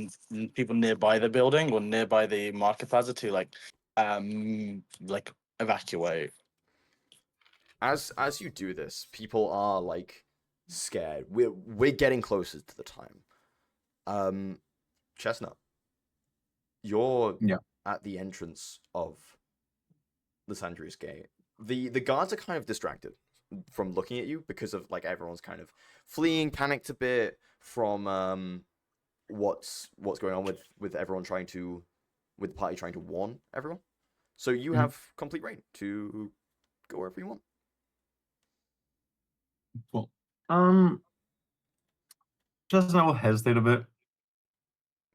people nearby the building or nearby the market plaza to like evacuate. As you do this, people are like scared. We're getting closer to the time. Chestnut, you're Yeah. at the entrance of Lysandria's Gate. The guards are kind of distracted from looking at you because of like everyone's kind of fleeing, panicked a bit from what's going on with everyone with the party trying to warn everyone. So you have complete reign to go wherever you want. Well, just I will hesitate a bit.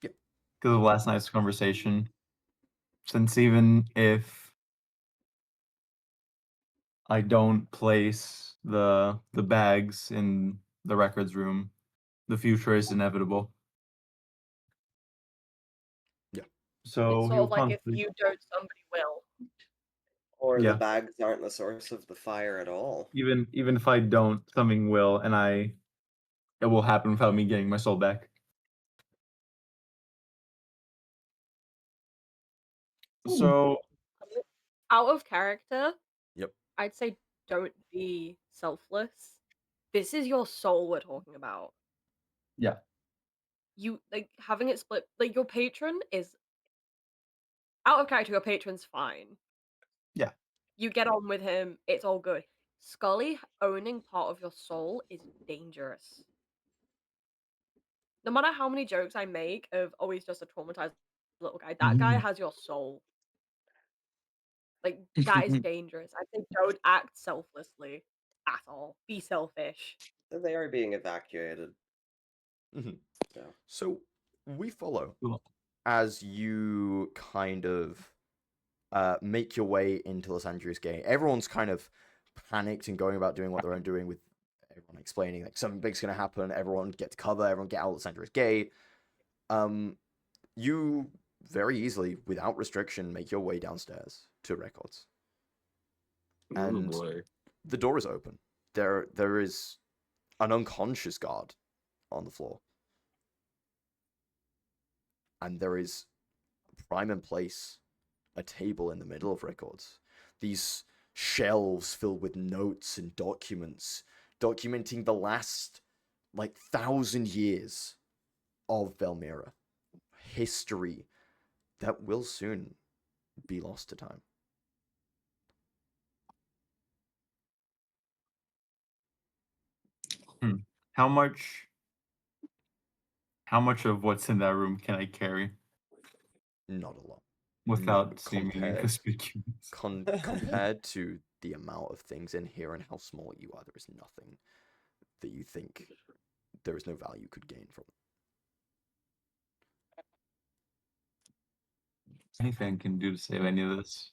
Yep. Because of last night's conversation. Since even if I don't place the bags in the records room, the future is inevitable. Yeah. So It's sort he'll of like if constantly, you don't, somebody will. Or Yeah. the bags aren't the source of the fire at all. even if I don't, something will, and it will happen without me getting my soul back. So Out of character, Yep. I'd say don't be selfless. This is your soul we're talking about. yeah, You like having it split. Like your patron is out of character. Your patron's fine. Yeah. You get on with him. It's all good. Scully owning part of your soul is dangerous. No matter how many jokes I make of, oh, he's just a traumatized little guy, that guy has your soul. Like, that is dangerous. I think don't act selflessly at all. Be selfish. They are being evacuated. Mhm. So So we follow Cool. as you kind of make your way into Lysandria's Gate. Everyone's kind of panicked and going about doing what they're own doing, with everyone explaining like something big's gonna happen. Everyone get to cover. Everyone get out of Lysandria's Gate. You very easily, without restriction, make your way downstairs to records, and boy. the door is open. There is an unconscious guard on the floor, and there is prime in place a table in the middle of records. These shelves filled with notes and documents documenting the last like 1,000 years of Velmira. History that will soon be lost to time. How much of what's in that room can I carry Not a lot. without seeming compared- inconspicuous? Compared to the amount of things in here and how small you are, there is nothing that you think there is no value could gain from it. Anything I can do to save any of this?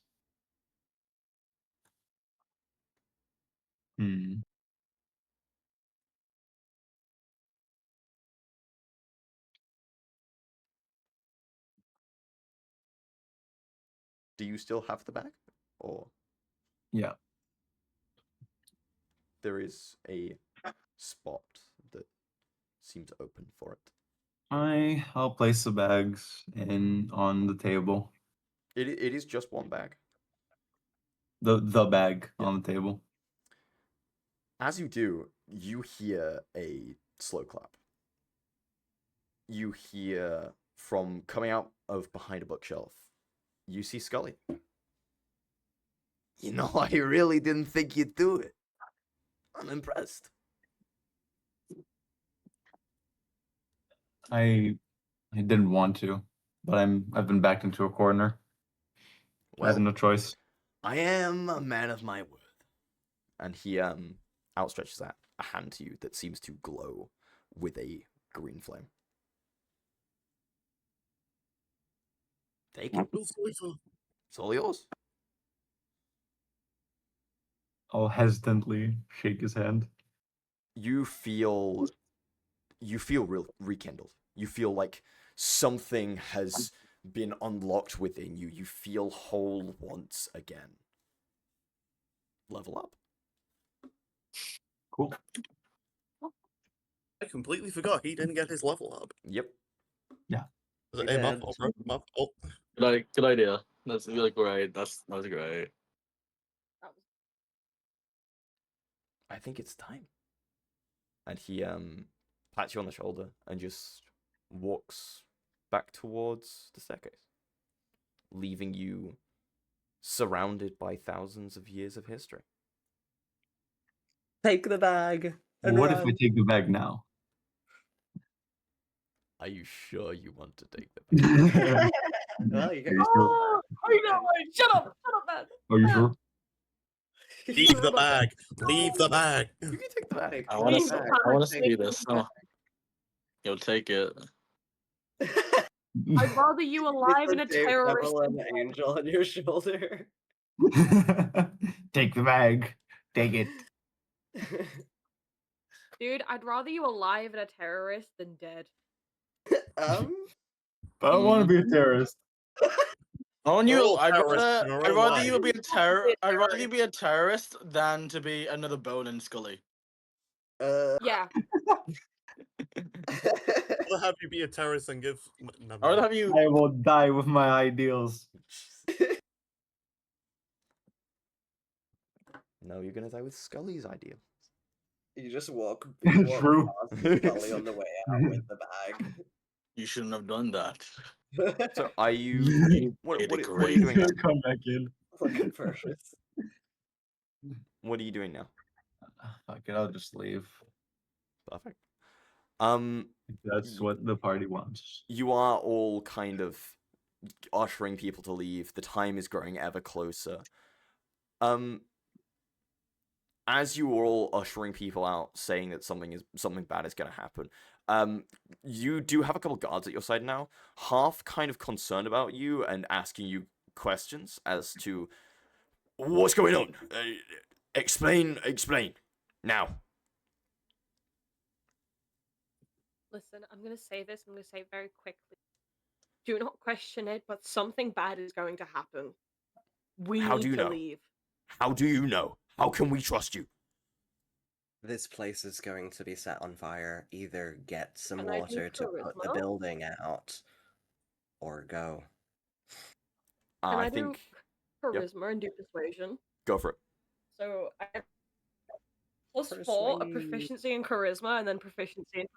Do you still have the bag? Or Yeah. there is a spot that seems open for it. I'll place the bags on the table. It is just one bag. The bag Yeah. on the table. As you do, you hear a slow clap. You hear from coming out of behind a bookshelf, you see Scully. You know, I really didn't think you'd do it. I'm impressed. I didn't want to, but I've been backed into a corner. I have Well, no choice. I am a man of my word. And he outstretches a hand to you that seems to glow with a green flame. Take it. It's all yours. I'll hesitantly shake his hand. You feel rekindled. You feel like something has been unlocked within you. You feel whole once again. Level up. Cool. I completely forgot he didn't get his level up. Yep. Was it He my did. fault, bro? My fault. Good idea. That's really great. That was great. That was I think it's time. And he pats you on the shoulder and just walks back towards the staircase, leaving you surrounded by thousands of years of history. Take the bag. And What if I run. take the bag now? Are you sure you want to take the bag? Well, you Are get you sure? Oh, I know. Shut up, man. Are you sure? Leave the bag. Leave the bag. You can take the bag. I want Please to. don't I want to take see the this. bag. You'll take it. I'd rather you alive and a terrorist than an angel on your shoulder. Take the bag. Take it. Dude, I'd rather you alive and a terrorist than dead. um, I don't want to be a terrorist. On We're you, all terrorists in our I'd own rather way. you be a terror. I'd rather you terrorist. be a terrorist than to be another Bone and Scully. Yeah. I'll have you be a terrorist and give. No, I would no. have you. I will die with my ideals. No, you're gonna die with Scully's idea. You just walk True. past Scully on the way out with the bag. You shouldn't have done that. So are you? You What paid a are you doing now? Come back in. Looking purpose. What are you doing now? Fuck it, I'll just leave. Perfect. That's what the party wants. You are all kind of ushering people to leave. The time is growing ever closer. As you are all ushering people out, saying that something bad is going to happen, you do have a couple guards at your side now, half kind of concerned about you and asking you questions as to what's going on. Explain now. Listen, I'm going to say this. I'm going to say it very quickly. Do not question it, but something bad is going to happen. We How need do you to know? leave. How do you know? How can we trust you? This place is going to be set on fire. Either get some Can I do water to put the charisma? building out, or go. Can I I think do charisma and do persuasion? go for it. So I have +4, a Persuade. proficiency in charisma, and then proficiency in.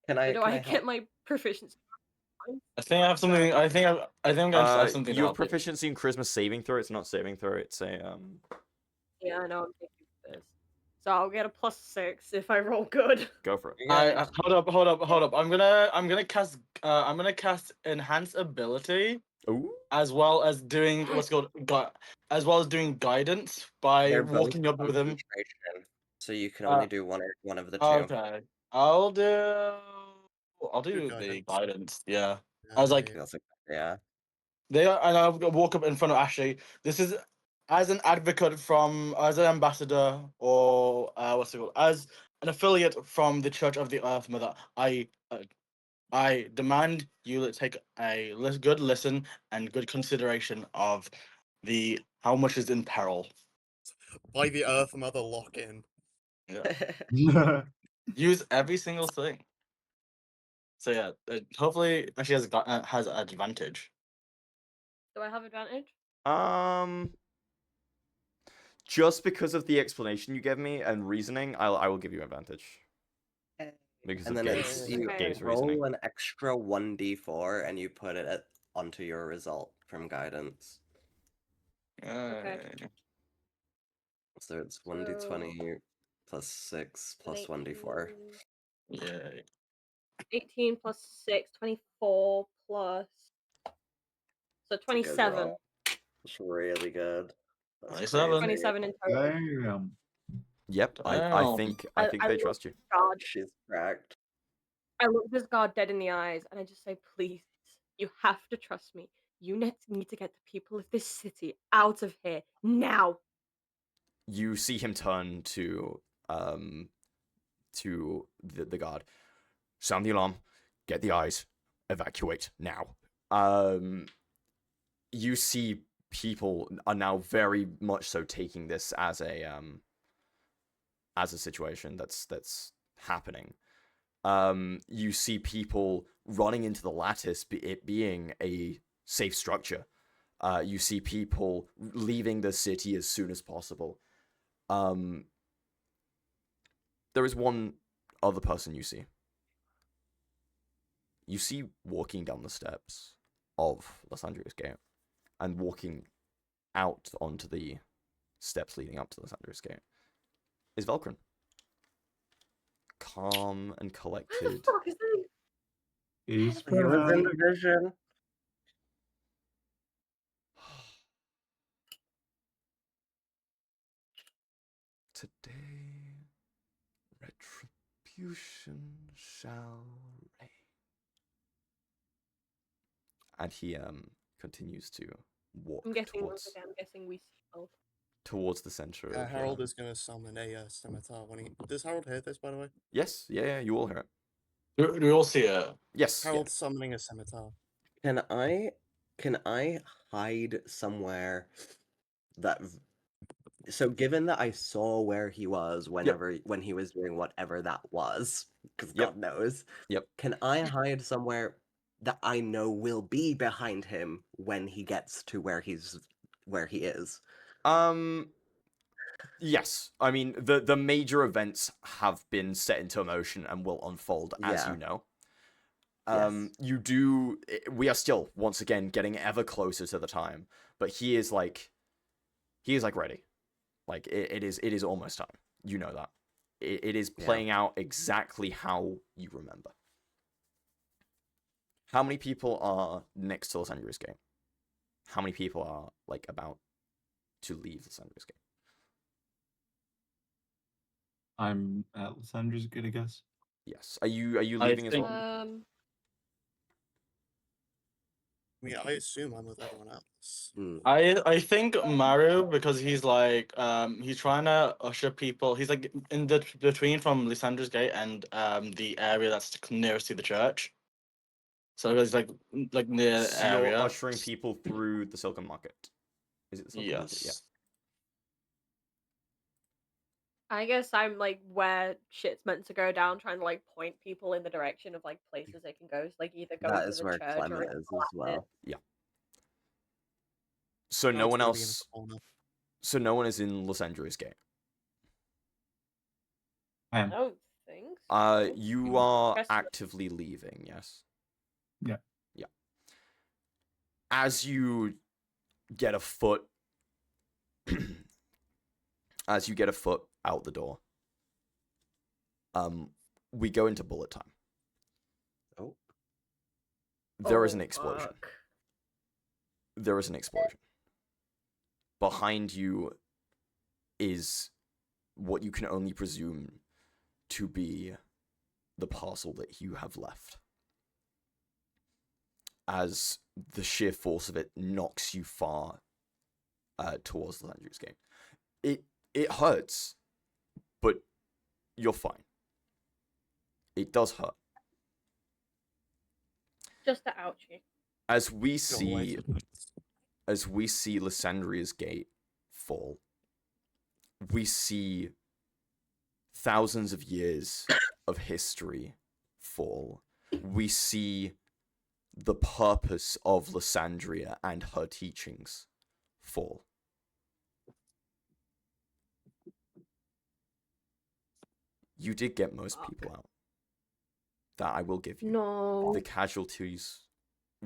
Can I? Where do can I I get help? my proficiency? I think I have something. I think I have something to You have help you. proficiency in charisma saving throw. It's not saving throw. It's a Yeah, I know. I'm thinking of this. So I'll get a +6 if I roll good. Go for it. Yeah, Hold up. I'm gonna cast enhance ability Ooh. as well as doing what's called as well as doing guidance by they're both walking up with him. concentration, so you can only do one of the two. Okay, I'll do Do the guidance. guidance. Yeah, I was like, That's yeah. and I'll walk up in front of Ashley. This is as an advocate as an ambassador, or what's it called, as an affiliate from the Church of the Earth Mother. I demand you take a good listen and good consideration of how much is in peril. By the Earth Mother lock in. Yeah. Use every single thing. So yeah, hopefully she has advantage. Do I have advantage? Just because of the explanation you gave me and reasoning, I will give you advantage because And of then Gabe's, it's you Gabe's roll reasoning. an extra 1d4 and you put it onto your result from guidance. Okay. So it's 1d20 plus 6 plus 1d4. 18 Yeah. 18 plus 6, 24 plus. So 27. It's really good. That's 27. crazy. 27 in total. Damn. Yep, I Wow. think I they look trust you. God, She's cracked. I look this guard dead in the eyes and I just say, please, you have to trust me. You need to get the people of this city out of here now. You see him turn to the guard. Sound the alarm. Get the eyes. evacuate now. You see people are now very much so taking this as a situation that's happening. You see people running into the lattice, it being a safe structure. You see people leaving the city as soon as possible. There is one other person you see. You see walking down the steps of Lysandria's Gate and walking out onto the steps leading up to Lysandria's Gate is Velcrin. Calm and Where the collected. fuck is that? He's He was in the perfect. vision. Today, retribution shall reign. And he continues to walk I'm guessing once towards again. I'm guessing we see both. towards the center of. Harold is going to summon a scimitar when he. Does Harold hear this, by the way? Yes, yeah, you all hear it. Do we all see it? Yes, yeah. Harold's summoning a scimitar. Can I hide somewhere that so given that I saw where he was when he was doing whatever that was, because Yep. God knows. Yep. Can I hide somewhere that I know will be behind him when he gets to where he is? Yes. I mean, the major events have been set into motion and will unfold as Yeah. you know. Yes. We are still once again getting ever closer to the time, but he is like ready. Like it is almost time. You know that. It is playing out exactly how you remember. How many people are next to Lysandria's Gate? How many people are like about to leave Lysandria's Gate? I'm at Lysandra's Gate, I guess. Yes. Are you I leaving as think- well? I mean, I assume I'm with everyone else. I think Maru, because he's like he's trying to usher people. He's like in the between from Lysandra's Gate and the area that's nearest to the church. So he's like near the So area. you're ushering people through the Silken Market. Is it the Silken Market? Yeah. Yes. I guess I'm like where shit's meant to go down, trying to like point people in the direction of like places they can go. So, like either go That to is the where church Clement or is as Glasses. well. Yeah. So no Harold's one gonna be in the else. corner. So no one is in Lysandria's Gate. I I am. don't think so. You are Guess- actively leaving. Yes. Yeah. Yeah. As you get a foot, out the door, we go into bullet time. Oh. There is Oh, an explosion. fuck. There is an explosion. Behind you is what you can only presume to be the parcel that you have left. As the sheer force of it knocks you far towards the Lysandria's Gate. It hurts, but you're fine. It does hurt. Just to ouch you. As we Go away see from us. as we see Lysandria's Gate fall, we see thousands of years of history fall. We see the purpose of Lysandria and her teachings fall. You did get most people out. That I will give you. No. The casualties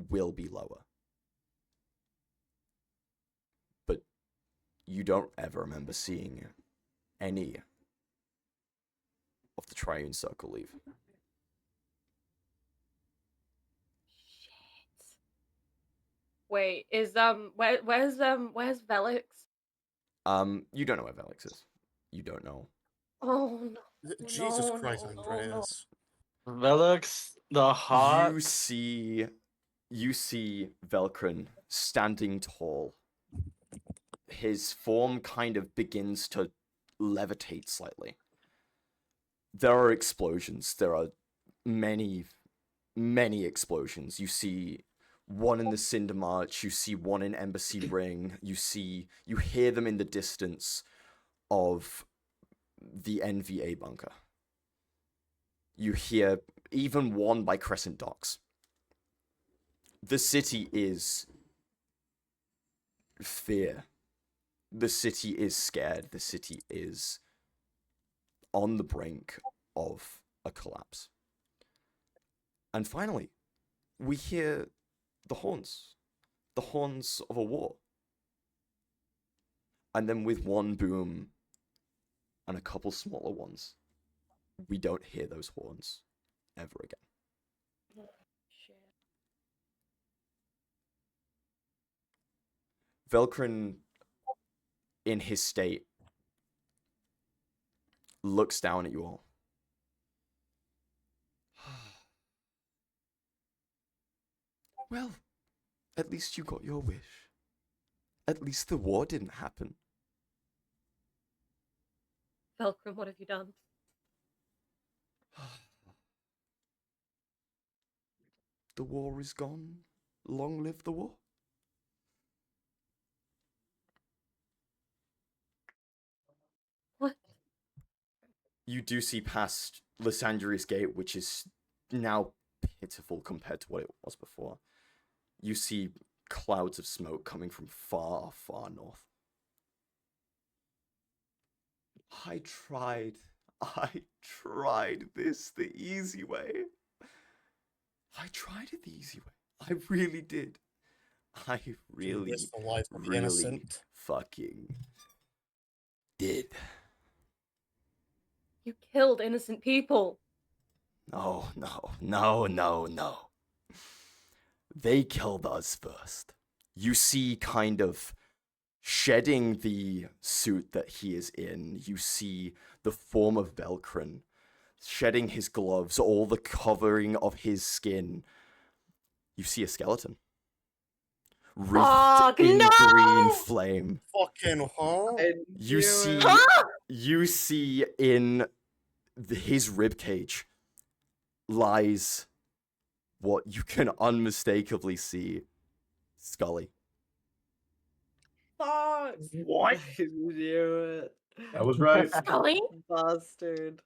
will be lower. But you don't ever remember seeing any of the Triune Circle leave. Shit. Wait, is where's Velix? You don't know where Velix is. You don't know. Oh no. Jesus no, Christ, no, no. Andreas. Velux, the heart. You see Velcrin standing tall. His form kind of begins to levitate slightly. There are explosions. There are many many explosions. You see one in the Cinder March, you see one in Embassy Ring, you hear them in the distance of the NVA bunker. You hear even one by Crescent Docks. The city is fear. The city is scared. The city is on the brink of a collapse. And finally, we hear the horns of a war. And then with one boom and a couple smaller ones, we don't hear those horns ever again. Oh, shit. Velkrin, in his state, looks down at you all. Well, at least you got your wish. At least the war didn't happen. Velcrum, what have you done? The war is gone. Long live the war. What? You do see past Lysandria's Gate, which is now pitiful compared to what it was before. You see clouds of smoke coming from far, far north. I tried this the easy way. I tried it the easy way. I really did. I really, Risk the lives of the really innocent. fucking did. You killed innocent people. No. They killed us first. You see kind of shedding the suit that he is in. You see the form of Velkrin shedding his gloves, all the covering of his skin. You see a skeleton. Wreathed in green flame. Fucking huh? You see in his ribcage lies what you can unmistakably see Scully. Fuck! What? Do it. That was right. Scully? Bastard.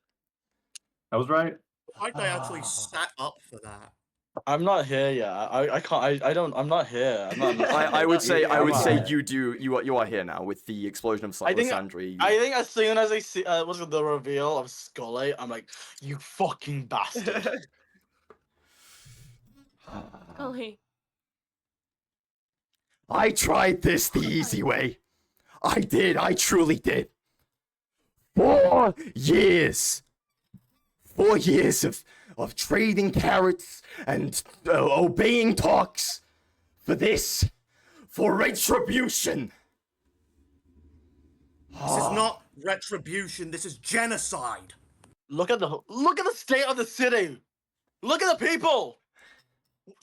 That was right. The fact I actually sat up for that. I'm not here yet. I can't. I'm not here. I'm not. I would say I'm not. you are here now with the explosion of I think- Lysandria. I think as soon as I see what's the reveal of Scully, I'm like, you fucking bastard. Scully. I tried this the easy way. I did. I truly did. 4 years. 4 years of trading carrots and obeying talks for this, for retribution. This is not retribution. This is genocide. Look at the state of the city. Look at the people.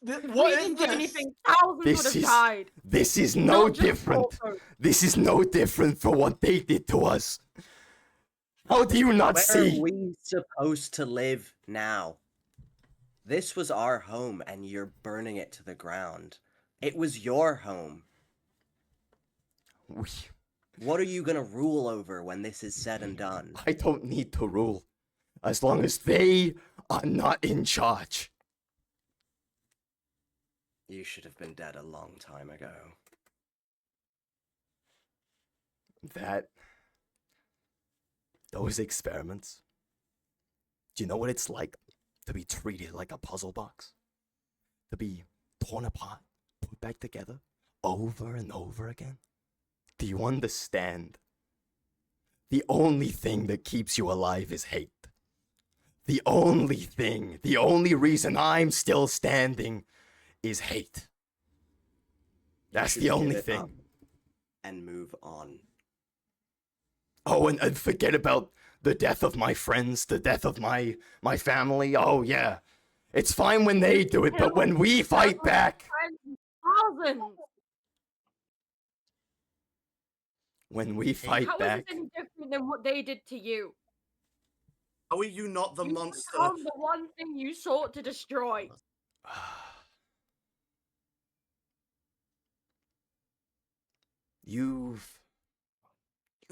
If What we is didn't do this? anything, thousands This would have is- died. This is no Not just different. Volko. This is no different from what they did to us. How do you not Where see? are we supposed to live now? This was our home, and you're burning it to the ground. It was your home. What are you gonna rule over when this is said and done? I don't need to rule, as long as they are not in charge. You should have been dead a long time ago. Those experiments. Do you know what it's like to be treated like a puzzle box? To be torn apart, put back together, over and over again? Do you understand? The only thing that keeps you alive is hate. The only reason I'm still standing is hate. That's should the give only it thing. up and move on. Oh, and forget about the death of my friends, the death of my family. Oh, yeah. It's fine when they do it, but when we fight back, Thousands. when we fight How is back, this any different than what they did to you? How are you not the You monster? become the one thing you sought to destroy. You've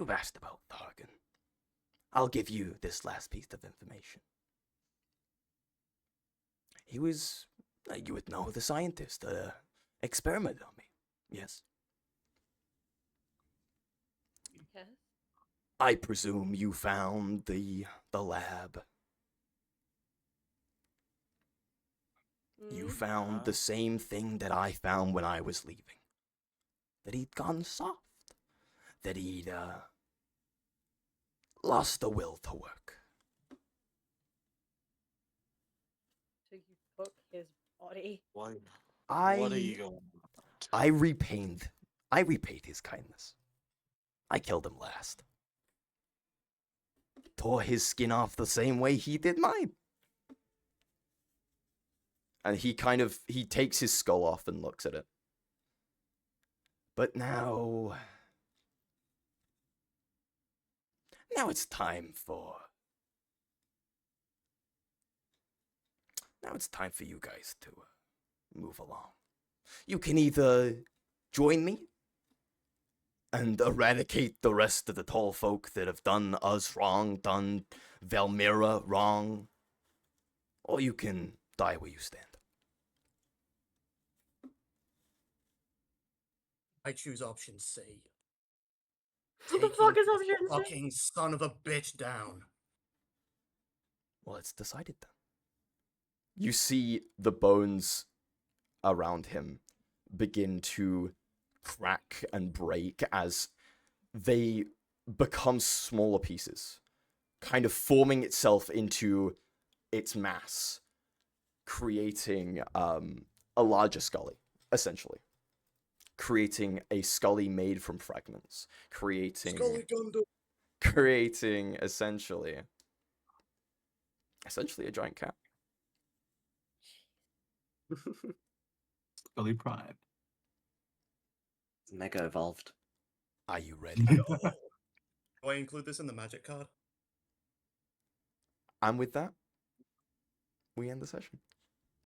asked about Thargan. I'll give you this last piece of information. He was, you would know, the scientist, experimented on me. Yes. Yes. I presume you found the lab. You Mm. found the same thing that I found when I was leaving. That he'd gone soft. That he'd lost the will to work. So you took his body. What I are you going about? I repaid his kindness. I killed him last. Tore his skin off the same way he did mine. And he takes his skull off and looks at it. But now it's time for you guys to move along. You can either join me and eradicate the rest of the tall folk that have done us wrong, done Valmira wrong, or you can die where you stand. I choose option C. What the fuck Taking is option this C? fucking son of a bitch down. Well, it's decided then. You see the bones around him begin to crack and break as they become smaller pieces, kind of forming itself into its mass, creating a larger Scully, essentially. Creating a Scully made from fragments, creating essentially a giant cat. Scully Prime. Mega evolved. Are you ready? Do I include this in the magic card? And with that, we end the session.